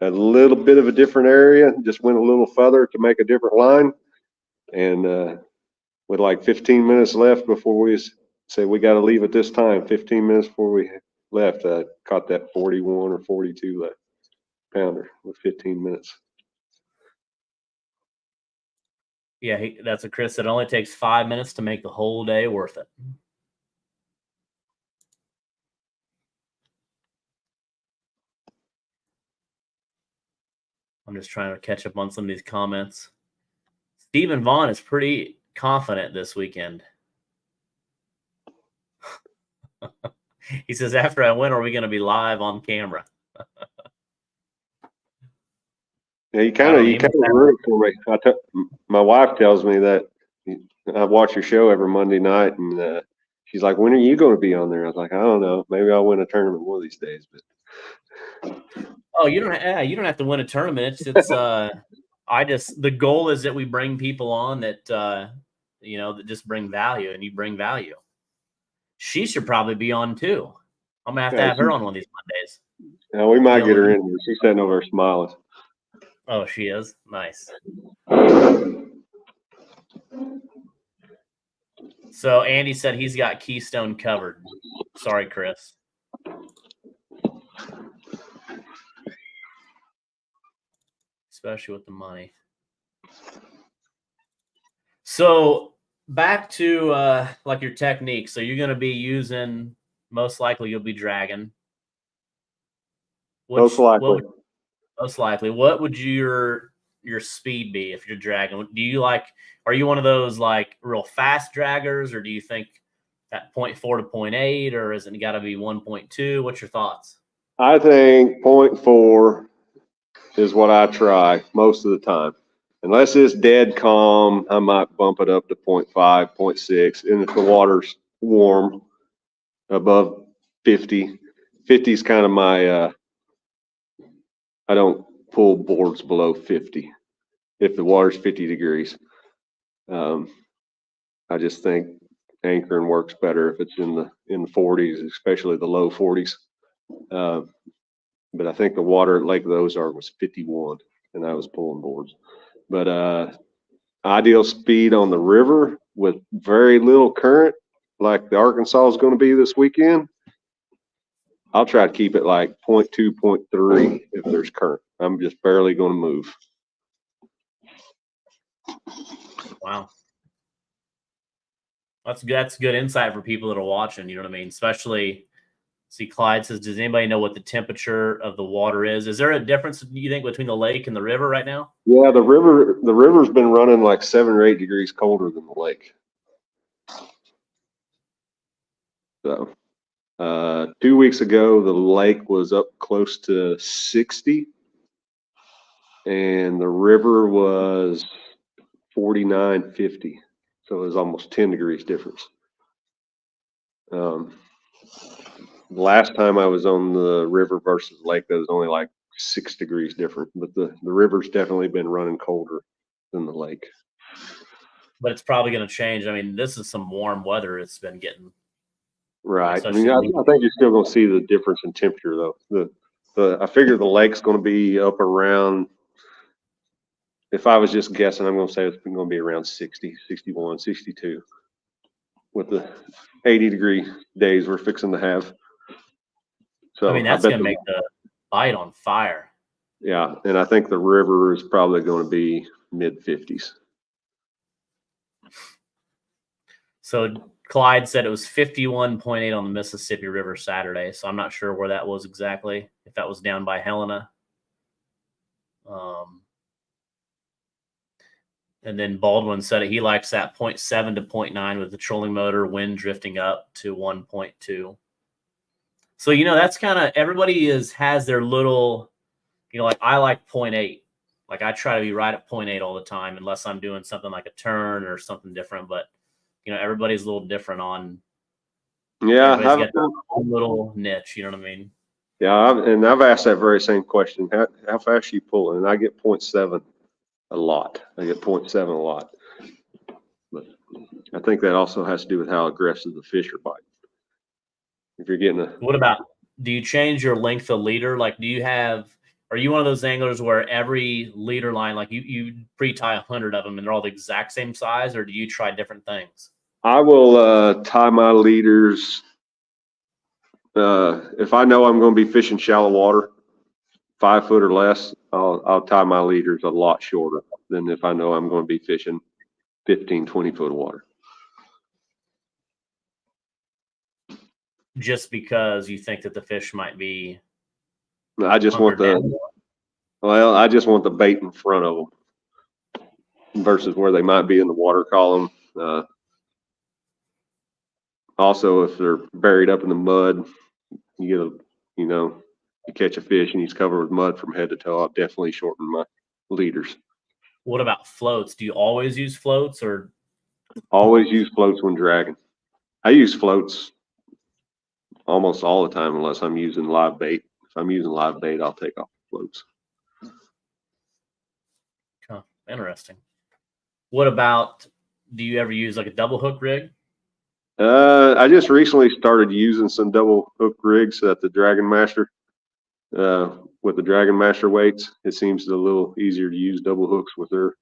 little bit of a different area, just went a little further to make a different line. And with like 15 minutes left before we said we got to leave at this time, 15 minutes before we left, I caught that 41 or 42 pounder with 15 minutes. Yeah, that's what Chris said. It only takes 5 minutes to make the whole day worth it. I'm just trying to catch up on some of these comments. Stephen Vaughn is pretty confident this weekend. He says, after I win, are we going to be live on camera? Yeah, you I kind don't of know, you you kind must of have- ruined it for me. My wife tells me that I watch your show every Monday night, and she's like, "When are you going to be on there?" I was like, "I don't know. Maybe I'll win a tournament one of these days." But Oh, you don't have to win a tournament. The goal is that we bring people on that that just bring value, and you bring value. She should probably be on too. I'm gonna have to yeah, have her on one of these Mondays. we might Dealing get with her you. in here. She's sitting over there smiling. Oh, she is nice. So Andy said he's got Keystone covered. Sorry, Chris. Especially with the money. So back to like your technique. So you're gonna be using, most likely you'll be dragging. Most likely. Most likely. What would your speed be if you're dragging? Are you one of those like real fast draggers, or do you think that 0.4 to 0.8, or is it got to be 1.2? What's your thoughts? I think 0.4 is what I try most of the time. Unless it's dead calm, I might bump it up to 0.5, 0.6. And if the water's warm, above 50, 50 is kind of my, I don't pull boards below 50 if the water's 50 degrees. I just think anchoring works better if it's in the 40s, especially the low 40s. But I think the water at Lake of the Ozark was 51, and I was pulling boards. But ideal speed on the river with very little current, like the Arkansas is going to be this weekend, I'll try to keep it like 0.2, 0.3 if there's current. I'm just barely going to move. Wow. That's good. That's good insight for people that are watching. You know what I mean? Especially, see, Clyde says, does anybody know what the temperature of the water is? Is there a difference, you think, between the lake and the river right now? Yeah, the river's been running like 7 or 8 degrees colder than the lake. So 2 weeks ago, the lake was up close to 60, and the river was 49, 50. So it was almost 10 degrees difference. Last time I was on the river versus lake, that was only like 6 degrees different. But the river's definitely been running colder than the lake. But it's probably going to change. I mean, this is some warm weather it's been getting. Right. I mean, I think you're still going to see the difference in temperature, though. I figure the lake's going to be up around, if I was just guessing, I'm going to say it's going to be around 60, 61, 62 with the 80-degree days we're fixing to have. So I mean, that's going to make the bite on fire. Yeah, and I think the river is probably going to be mid-50s. So Clyde said it was 51.8 on the Mississippi River Saturday. So I'm not sure where that was exactly, if that was down by Helena. And then Baldwin said he likes that 0.7 to 0.9 with the trolling motor, wind drifting up to 1.2. So, that's kind of, everybody has their little, like I like 0.8. Like I try to be right at 0.8 all the time, unless I'm doing something like a turn or something different. But, everybody's a little different on. Yeah, everybody's got their own little niche. You know what I mean? Yeah, and I've asked that very same question. How fast are you pulling? And I get 0.7 a lot. I get 0.7 a lot. But I think that also has to do with how aggressive the fish are biting. If you're getting What about, do you change your length of leader? Like, are you one of those anglers where every leader line, like you pre-tie 100 of them and they're all the exact same size, or do you try different things? I will tie my leaders. If I know I'm going to be fishing shallow water, 5 foot or less, I'll tie my leaders a lot shorter than if I know I'm going to be fishing 15, 20 foot of water. Just because you think that the fish might be. I just want I just want the bait in front of them versus where they might be in the water column. Also, if they're buried up in the mud, you catch a fish and he's covered with mud from head to toe, I'll definitely shorten leaders. What about floats? Do you always use floats, or Always use floats when dragging. I use floats almost all the time unless I'm using live bait. If I'm using live bait, I'll take off the floats. huh, interesting? What about, do you ever use like a double hook rig? I just recently started using some double hook rigs at the Dragon Master. With the Dragon Master weights, it seems a little easier to use double hooks with their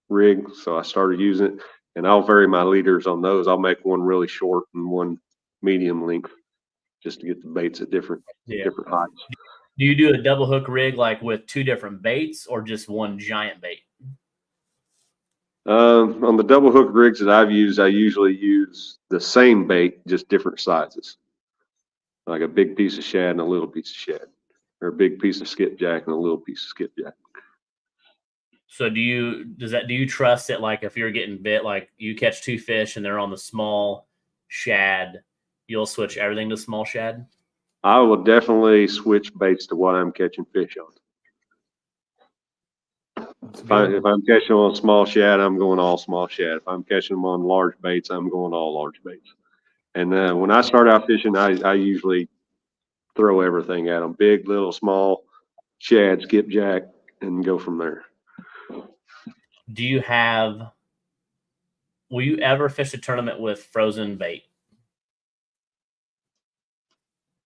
rig. So I started using it, and I'll vary my leaders on those. I'll make one really short and one medium length just to get the baits at different heights. Do you do a double hook rig like with two different baits or just one giant bait? On the double hook rigs that I've used, I usually use the same bait, just different sizes. Like a big piece of shad and a little piece of shad, or a big piece of skipjack and a little piece of skipjack. So do you trust it? Like if you're getting bit, like you catch two fish and they're on the small shad, you'll switch everything to small shad? I will definitely switch baits to what I'm catching fish on. If I'm catching on small shad, I'm going all small shad. If I'm catching them on large baits, I'm going all large baits. And when I start out fishing, I usually throw everything at them: big, little, small, shad, skipjack, and go from there. Will you ever fish a tournament with frozen bait?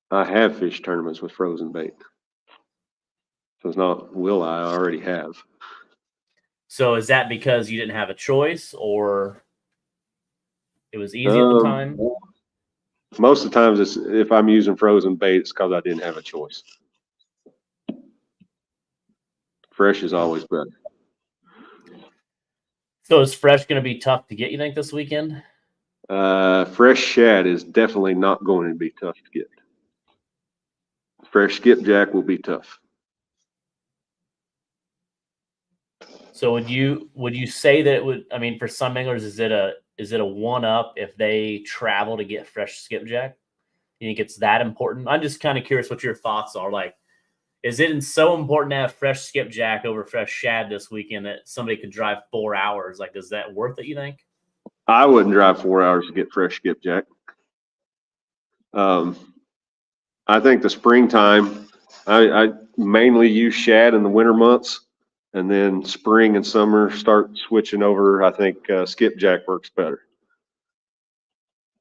I have fished tournaments with frozen bait. So it's not will I already have. So is that because you didn't have a choice, or it was easy at the time? Most of the times, if I'm using frozen bait, it's because I didn't have a choice. Fresh is always better. So is fresh going to be tough to get, you think, this weekend? Fresh shad is definitely not going to be tough to get. Fresh skipjack will be tough. So would you say that it would? I mean, for some anglers, is it a one up if they travel to get fresh skipjack? You think it's that important? I'm just kind of curious what your thoughts are. Like, is it so important to have fresh skipjack over fresh shad this weekend that somebody could drive 4 hours? Like, is that worth it, you think? I wouldn't drive 4 hours to get fresh skipjack. I think the springtime, I mainly use shad in the winter months, and then spring and summer start switching over. I think skipjack works better.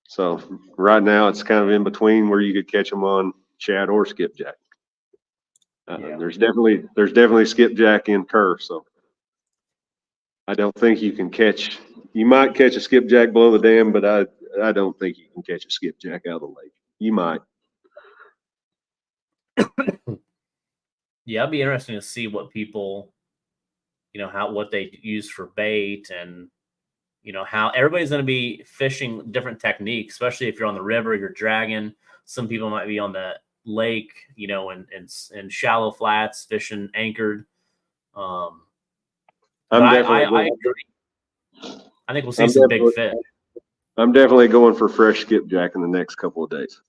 So right now it's kind of in between where you could catch them on shad or skipjack. There's definitely skipjack in Kerr, so I don't think you can catch. You might catch a skipjack below the dam, but I don't think you can catch a skipjack out of the lake. You might. Yeah, it'd be interesting to see what people, what they use for bait, and how everybody's going to be fishing different techniques, especially if you're on the river, you're dragging. Some people might be on the lake, in shallow flats, fishing anchored. I agree. I think we'll see some big fish. I'm definitely going for fresh skipjack in the next couple of days.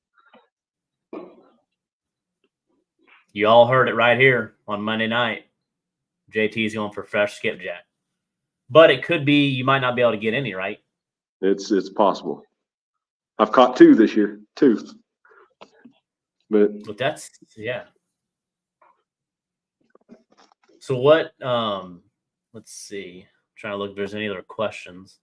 You all heard it right here on Monday night. JT's going for fresh skipjack. But it could be you might not be able to get any, right? It's possible. I've caught 2 this year, 2. But that's, yeah. So what, let's see. I'm trying to look if there's any other questions.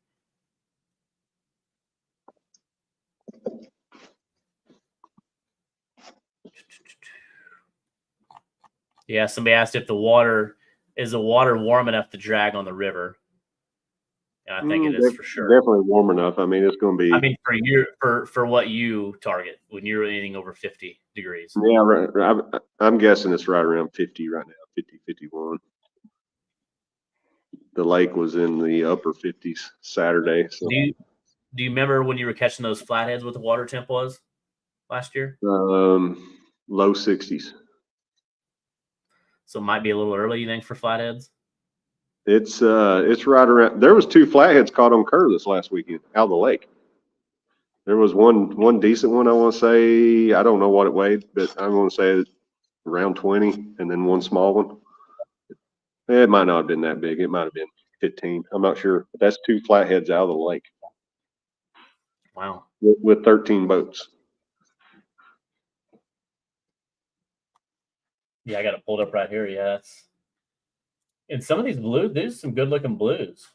Yeah, somebody asked if the water warm enough to drag on the river. And I think it is for sure. Definitely warm enough. I mean, it's going to be. I mean, for what you target when you're anything over 50 degrees. Yeah, right. I'm guessing it's right around 50 right now, 50, 51. The lake was in the upper 50s Saturday. So. Do you remember when you were catching those flatheads, what the water temp was last year? Low 60s. So it might be a little early, you think, for flatheads? It's right around. There was 2 flatheads caught on Kerr this last weekend out of the lake. There was one decent one. I want to say, I don't know what it weighed, but I'm going to say around 20, and then one small one. It might not have been that big. It might have been 15. I'm not sure. But that's 2 flatheads out of the lake Wow. with 13 boats. Yeah, I got it pulled up right here. Yeah, and some of these blues, these are some good looking blues.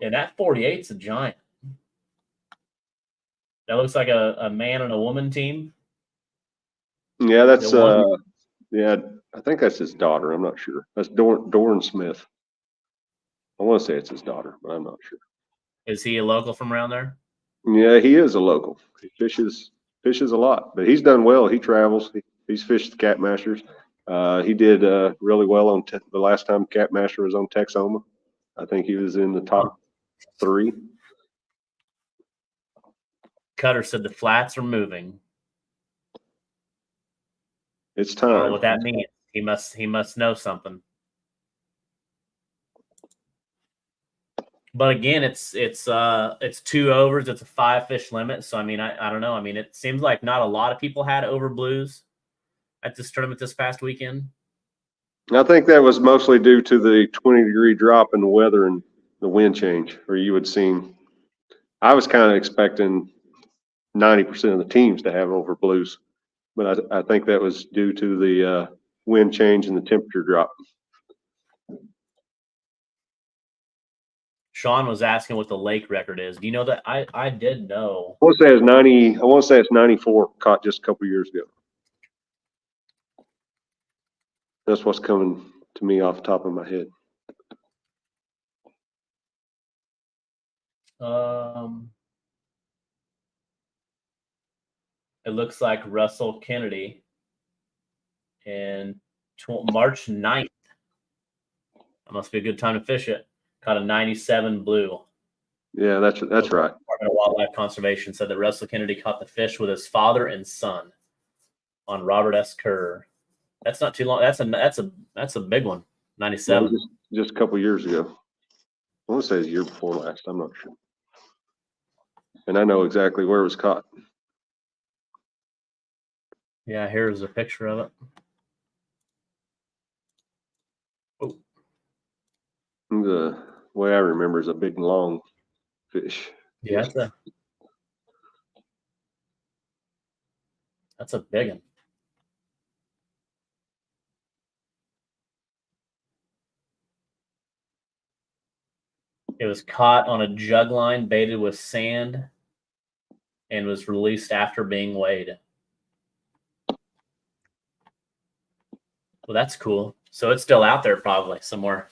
And that 48's a giant. That looks like a man and a woman team. Yeah, that's The one, yeah, I think that's his daughter. I'm not sure. That's Doran Smith. I want to say it's his daughter, but I'm not sure. is he a local from around there? Yeah, he is a local. He fishes a lot, but he's done well. He travels. He's fished the Cat Masters. He did really well on the last time Cat Master was on Texoma. I think he was in the top 3. Cutter said the flats are moving. It's I don't know time. what that means. He must know something. But again, it's 2 overs. It's a 5 fish limit. So I mean, I don't know. I mean, it seems like not a lot of people had over blues at this tournament this past weekend. I think that was mostly due to the 20-degree drop in the weather and the wind change, or you would seen. I was kind of expecting 90% of the teams to have over blues, but I think that was due to the wind change and the temperature drop. Sean was asking what the lake record is. Do you know that? I did know. I want to say it's 90. I want to say it's 94 caught just a couple years ago. That's what's coming to me off the top of my head. It looks like Russell Kennedy in March 9th. That must be a good time to fish it. Caught a 97 blue. Yeah, that's right. Department of Wildlife Conservation said that Russell Kennedy caught the fish with his father and son on Robert S. Kerr. That's not too long. That's a big one. 97. Just a couple years ago. I want to say it's the year before last. I'm not sure. And I know exactly where it was caught. Yeah, here's a picture of it. Oh. The way I remember is a big long fish. Yeah, that's a big one. It was caught on a jug line baited with sand and was released after being weighed. Well, that's cool. So it's still out there probably somewhere.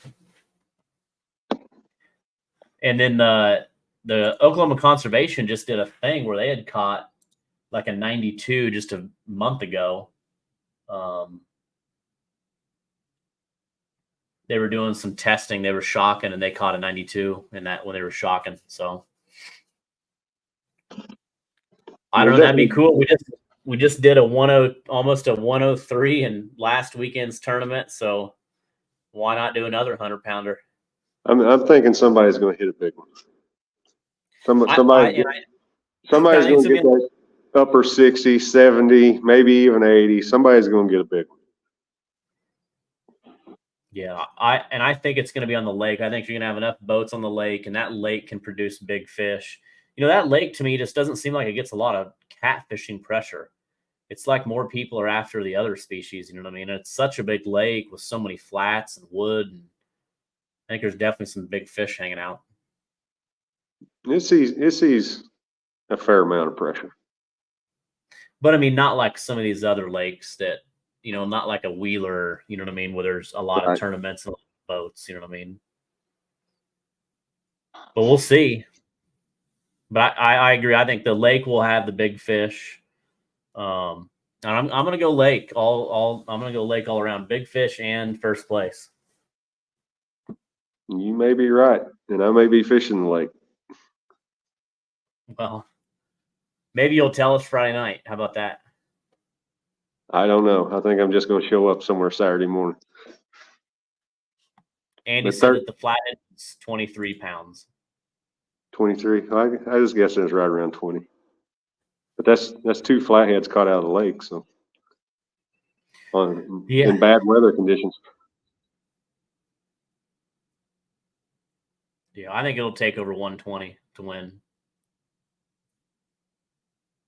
And then the Oklahoma Conservation just did a thing where they had caught like a 92 just a month ago. They were doing some testing. They were shocking, and they caught a 92 in that when they were shocking. So I don't know. That'd be cool. We just did a 10, almost a 103 in last weekend's tournament. So why not do another 100-pounder? I'm thinking somebody's going to hit a big one. Somebody's going to get that upper 60, 70, maybe even 80. Somebody's going to get a big one. Yeah, I think it's going to be on the lake. I think you're going to have enough boats on the lake, and that lake can produce big fish. You know, that lake to me just doesn't seem like it gets a lot of catfishing pressure. It's like more people are after the other species. You know what I mean? It's such a big lake with so many flats and wood. And I think there's definitely some big fish hanging out. It sees a fair amount of pressure. But I mean, not like some of these other lakes that, you know, not like a Wheeler, you know what I mean, where there's a lot of tournaments and boats, you know what I mean? But we'll see. But I agree. I think the lake will have the big fish. And I'm gonna go lake I'm gonna go lake all around. Big fish and first place. You may be right, and I may be fishing the lake. Well, maybe you'll tell us Friday night. How about that? I don't know. I think I'm just going to show up somewhere Saturday morning. Andy said that the flathead is 23 pounds. 23. I just guess it's right around 20. But that's 2 flatheads caught out of the lake, so Yeah. in bad weather conditions. Yeah, I think it'll take over 120 to win.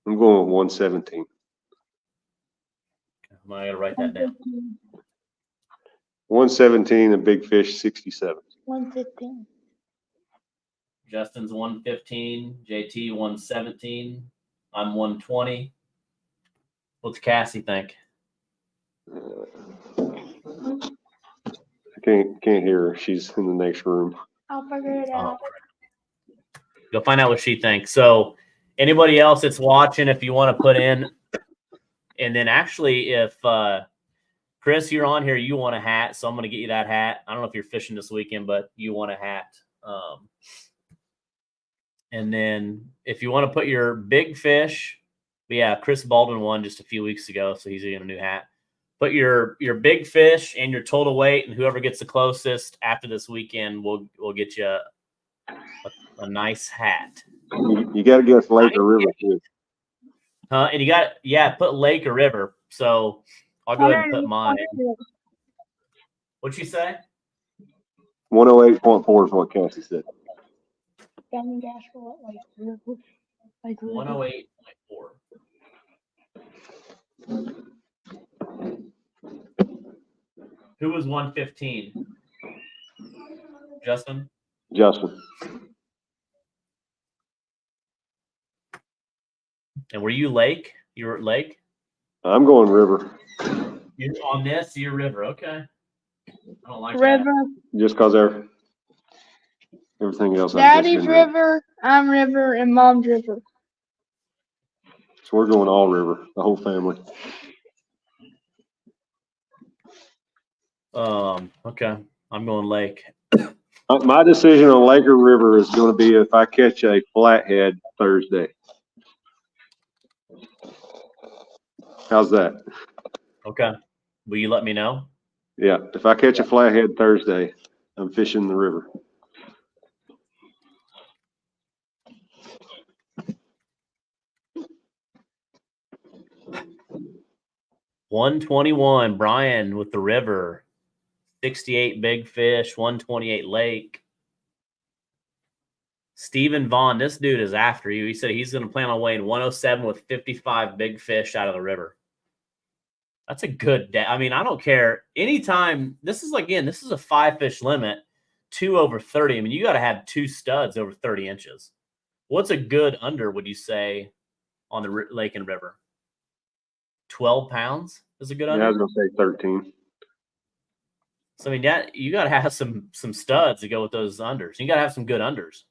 I'm going with 117. I gotta write that down. 117 and big fish 67. 115. Justin's 115, JT 117. I'm 120. What's Cassie think? I can't hear her. She's in the next room. I'll figure it out. You'll find out what she thinks. So, anybody else that's watching, if you want to put in, and then actually, if Chris, you're on here, you want a hat, so I'm going to get you that hat. I don't know if you're fishing this weekend, but you want a hat. And then if you want to put your big fish, yeah, Chris Baldwin won just a few weeks ago, so he's getting a new hat. Put your big fish and your total weight, and whoever gets the closest after this weekend, we'll get you a nice hat. You got to guess lake or river too. And you got put lake or river. So I'll go ahead and put mine. What'd you say? 108.4 is what Cassie said. 108.4. Who was 115? Justin? Justin. And were you lake? You were at lake? I'm going river. You're on this, you're river. Okay. I don't like River. that. Just because everything else. Daddy's river, I'm river, and mom's river. So we're going all river, the whole family. Okay. I'm going lake. My decision on lake or river is going to be if I catch a flathead Thursday. How's that? Okay. Will you let me know? Yeah, if I catch a flathead Thursday, I'm fishing the river. $121, Brian with the river. 68 big fish, 128 lake. Stephen Vaughn, this dude is after you. He said he's going to plan on weighing 107 with 55 big fish out of the river. That's a good day. I mean, I don't care. Anytime, this is a 5-fish limit, 2 over 30. I mean, you got to have 2 studs over 30 inches. What's a good under, would you say, on the lake and river? 12 pounds is a good under? Yeah, I was going to say 13. So, I mean, you got to have some studs to go with those unders. You got to have some good unders.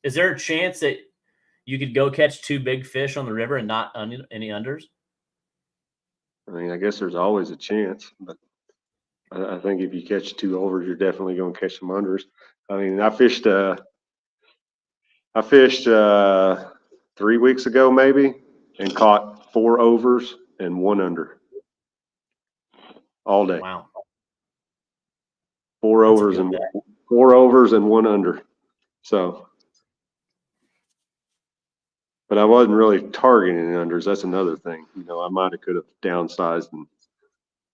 Is there a chance that you could go catch 2 big fish on the river and not any unders? I mean, I guess there's always a chance, but I think if you catch 2 overs, you're definitely going to catch some unders. I mean, I fished 3 weeks ago maybe and caught 4 overs and 1 under all day. Wow. 4 overs and 1 under. So, but I wasn't really targeting the unders. That's another thing. You know, I might have could have downsized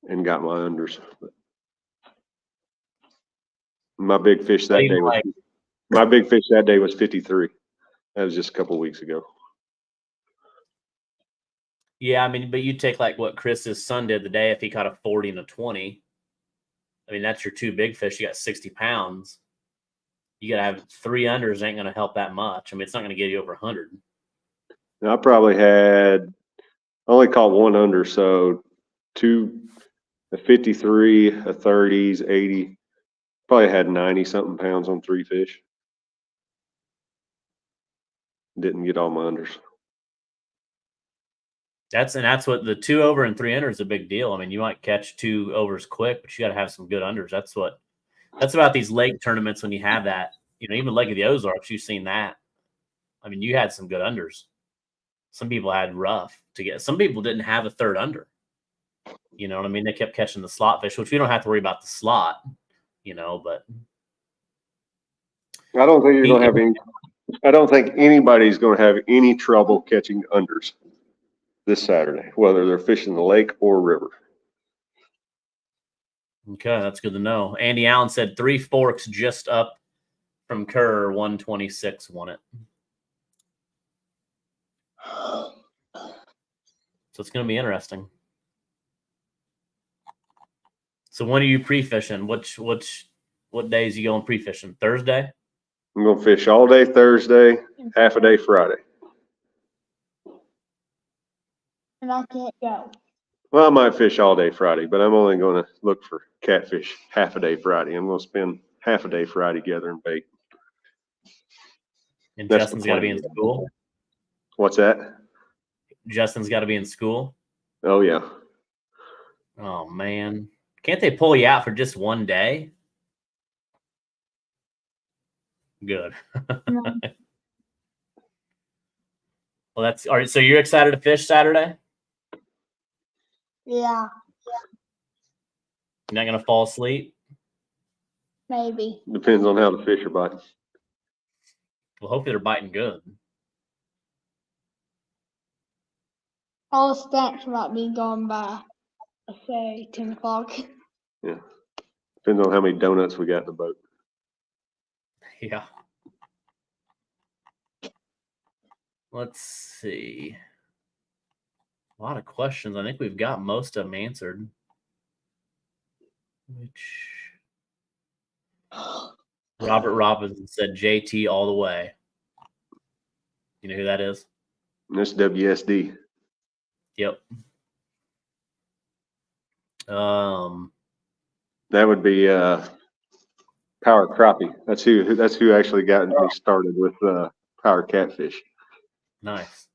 and got my unders. But my big fish that day was 53. That was just a couple weeks ago. Yeah, I mean, but you take like what Chris's son did the day if he caught a 40 and a 20. I mean, that's your 2 big fish. You got 60 pounds. You got to have 3 unders ain't going to help that much. I mean, it's not going to get you over 100. Now, I probably only caught 1 under, so 2, a 53, a 30s, 80. Probably had 90-something pounds on 3 fish. Didn't get all my unders. That's what the 2 over and 3 under is a big deal. I mean, you might catch 2 overs quick, but you got to have some good unders. That's about these lake tournaments when you have that. You know, even Lake of the Ozarks, you've seen that. I mean, you had some good unders. Some people had rough to get. Some people didn't have a 3rd under. You know what I mean? They kept catching the slot fish, which we don't have to worry about the slot, you know, but I don't think you're going to have any. I don't think anybody's going to have any trouble catching unders this Saturday, whether they're fishing the lake or river. Okay, that's good to know. Andy Allen said Three Forks just up from Kerr, 126 won it. So it's going to be interesting. So when are you pre-fishing? What days you going pre-fishing? Thursday? I'm going to fish all day Thursday, half a day Friday. And I can't go. Well, I might fish all day Friday, but I'm only going to look for catfish half a day Friday. I'm going to spend half a day Friday gathering bait. And That's Justin's the got to be plan. in school. What's that? Justin's got to be in school. Oh, yeah. Oh, man. Can't they pull you out for just one day? Good. No. Well, that's all right. So you're excited to fish Saturday? Yeah, You're not going to fall asleep? maybe. Depends on how the fish are biting. Well, hopefully they're biting good. All the stamps might be gone by, let's say, 10 o'clock. Yeah. Depends on how many donuts we got in the boat. Yeah. Let's see. A lot of questions. I think we've got most of them answered. Which Robert Robinson said JT all the way. You know who that is? And this WSD. Yep. That would be Power Crappie. That's who actually got me started with Power Catfish. Nice.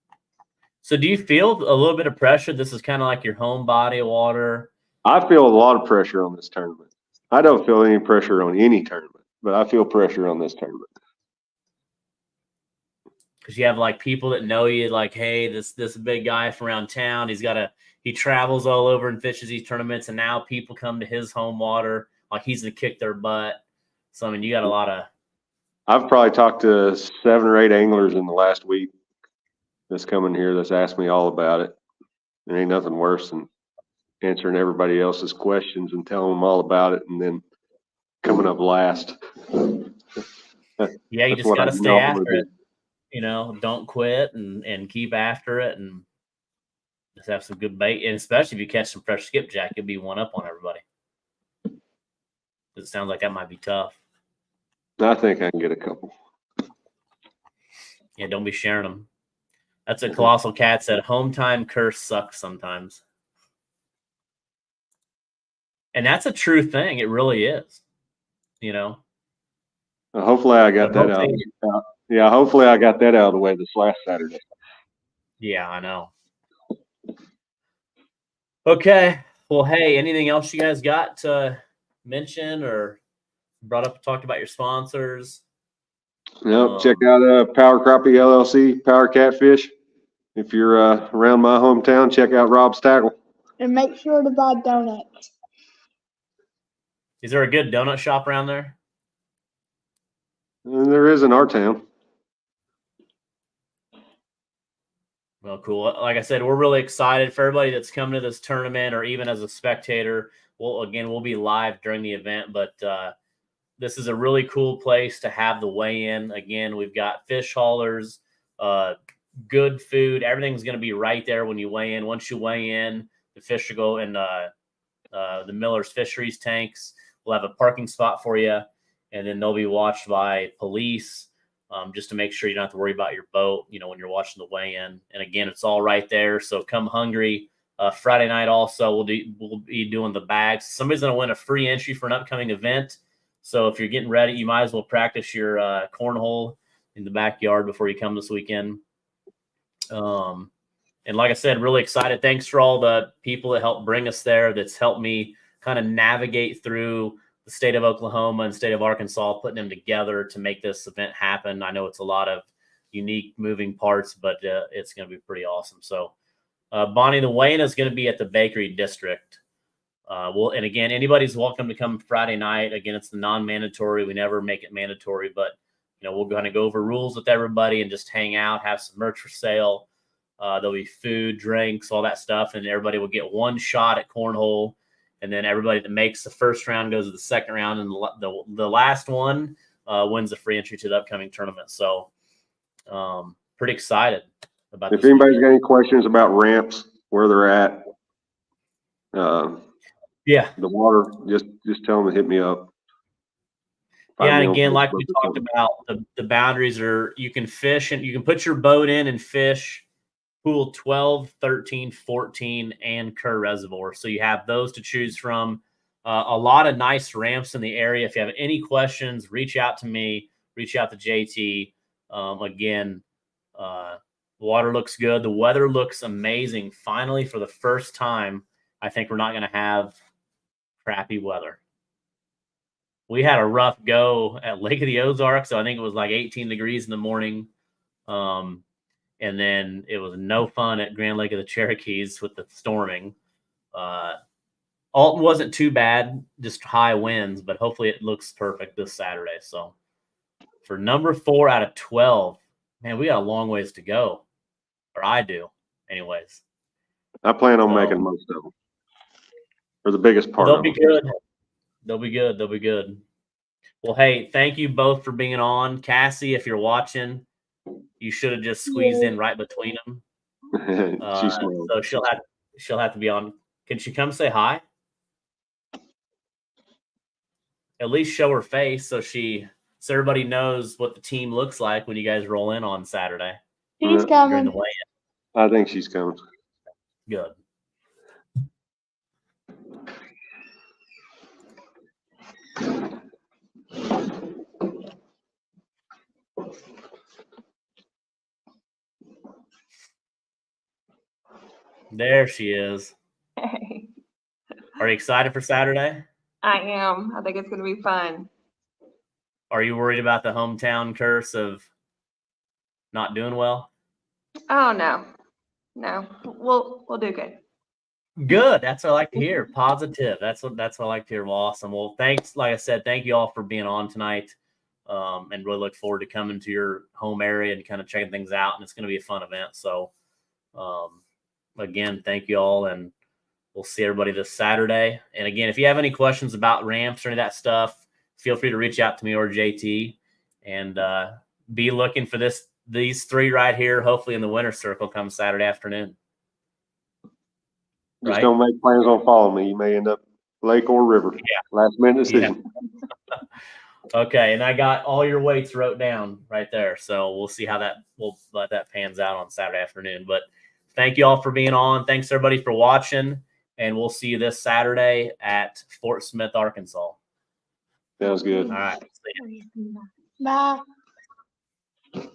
So do you feel a little bit of pressure? This is kind of like your home body of water. I feel a lot of pressure on this tournament. I don't feel any pressure on any tournament, but I feel pressure on this tournament. Because you have like people that know you, like, hey, this big guy from around town, he travels all over and fishes these tournaments, and now people come to his home water, like he's gonna kick their butt. So I mean, you got a lot of. I've probably talked to 7 or 8 anglers in the last week that's coming here that's asked me all about it. There ain't nothing worse than answering everybody else's questions and telling them all about it and then coming up last. Yeah, you That's just what got to I stay normally after do. it. You know, don't quit and keep after it and just have some good bait. And especially if you catch some fresh skipjack, you'll be one up on everybody. It sounds like that might be tough. I think I can get a couple. Yeah, don't be sharing them. That's a Colossal Cat said, home time curse sucks sometimes. And that's a true thing. It really is. You know? Hopefully I got But that out. Yeah, hopefully I got that out of the way this last Saturday. Yeah, I know. Okay. Well, hey, anything else you guys got to mention or talked about your sponsors? Nope. Check out Power Crappie LLC, Power Catfish. If you're around my hometown, check out Rob's Tackle. And make sure to buy donuts. Is there a good donut shop around there? And there is in our town. Well, cool. Like I said, we're really excited for everybody that's coming to this tournament or even as a spectator. We'll be live during the event, but this is a really cool place to have the weigh-in. Again, we've got fish haulers, good food. Everything's going to be right there when you weigh in. Once you weigh in, the fish will go in the Miller's Fisheries tanks. We'll have a parking spot for you, and then they'll be watched by police just to make sure you don't have to worry about your boat, when you're watching the weigh-in. And again, it's all right there. So come hungry. Friday night also, we'll be doing the bags. Somebody's going to win a free entry for an upcoming event. So if you're getting ready, you might as well practice your cornhole in the backyard before you come this weekend. And like I said, really excited. Thanks for all the people that helped bring us there. That's helped me kind of navigate through the state of Oklahoma and state of Arkansas, putting them together to make this event happen. I know it's a lot of unique moving parts, but it's going to be pretty awesome. So Bonnie, the weigh-in is going to be at the Bakery District. And again, anybody's welcome to come Friday night. Again, it's the non-mandatory. We never make it mandatory, but we'll kind of go over rules with everybody and just hang out, have some merch for sale. There'll be food, drinks, all that stuff, and everybody will get one shot at cornhole. And then everybody that makes the first round goes to the second round, and the last one wins the free entry to the upcoming tournament. So pretty excited about If this anybody's weekend. got any questions about ramps, where they're at, Yeah. the water, just tell them to hit me up. Yeah, Find me and on again, like we Facebook or talked something. about, the boundaries are you can fish and you can put your boat in and fish pool 12, 13, 14, and Kerr Reservoir. So you have those to choose from. A lot of nice ramps in the area. If you have any questions, reach out to me, reach out to JT. Again, water looks good. The weather looks amazing. Finally, for the first time, I think we're not going to have crappy weather. We had a rough go at Lake of the Ozarks, so I think it was like 18 degrees in the morning. And then it was no fun at Grand Lake of the Cherokees with the storming. Alton wasn't too bad, just high winds, but hopefully it looks perfect this Saturday. So for number 4 out of 12, man, we got a long ways to go. Or I do, anyways. I plan on So- making most of them, or the biggest part They'll of be them. good. They'll be good. They'll be good. Well, hey, thank you both for being on. Cassie, if you're watching, you should have just squeezed in right between them. She's smart. So she'll have to be on. Can she come say hi? At least show her face so everybody knows what the team looks like when you guys roll in on Saturday He's Yeah. during the coming. weigh-in. I think she's coming. Good. There she is. Hey, Are you excited for Saturday? I am. I think it's going to be fun. Are you worried about the hometown curse of not doing well? Oh no, no, we'll do good. Good. That's what I like to hear. Positive. That's what I like to hear. Well, awesome. Well, thanks. Like I said, thank you all for being on tonight. And really look forward to coming to your home area and kind of checking things out. And it's going to be a fun event. So, again, thank you all, and we'll see everybody this Saturday. And again, if you have any questions about ramps or any of that stuff, feel free to reach out to me or JT, and be looking for these 3 right here. Hopefully in the winner's circle come Saturday afternoon. Just Right? don't make plans on following me. You may end up lake or river. Yeah. Last minute decision. Okay, and I got all your weights wrote down right there. So we'll see how we'll let that pans out on Saturday afternoon. But thank you all for being on. Thanks everybody for watching, and we'll see you this Saturday at Fort Smith, Arkansas. Sounds good. All right. See ya. Bye.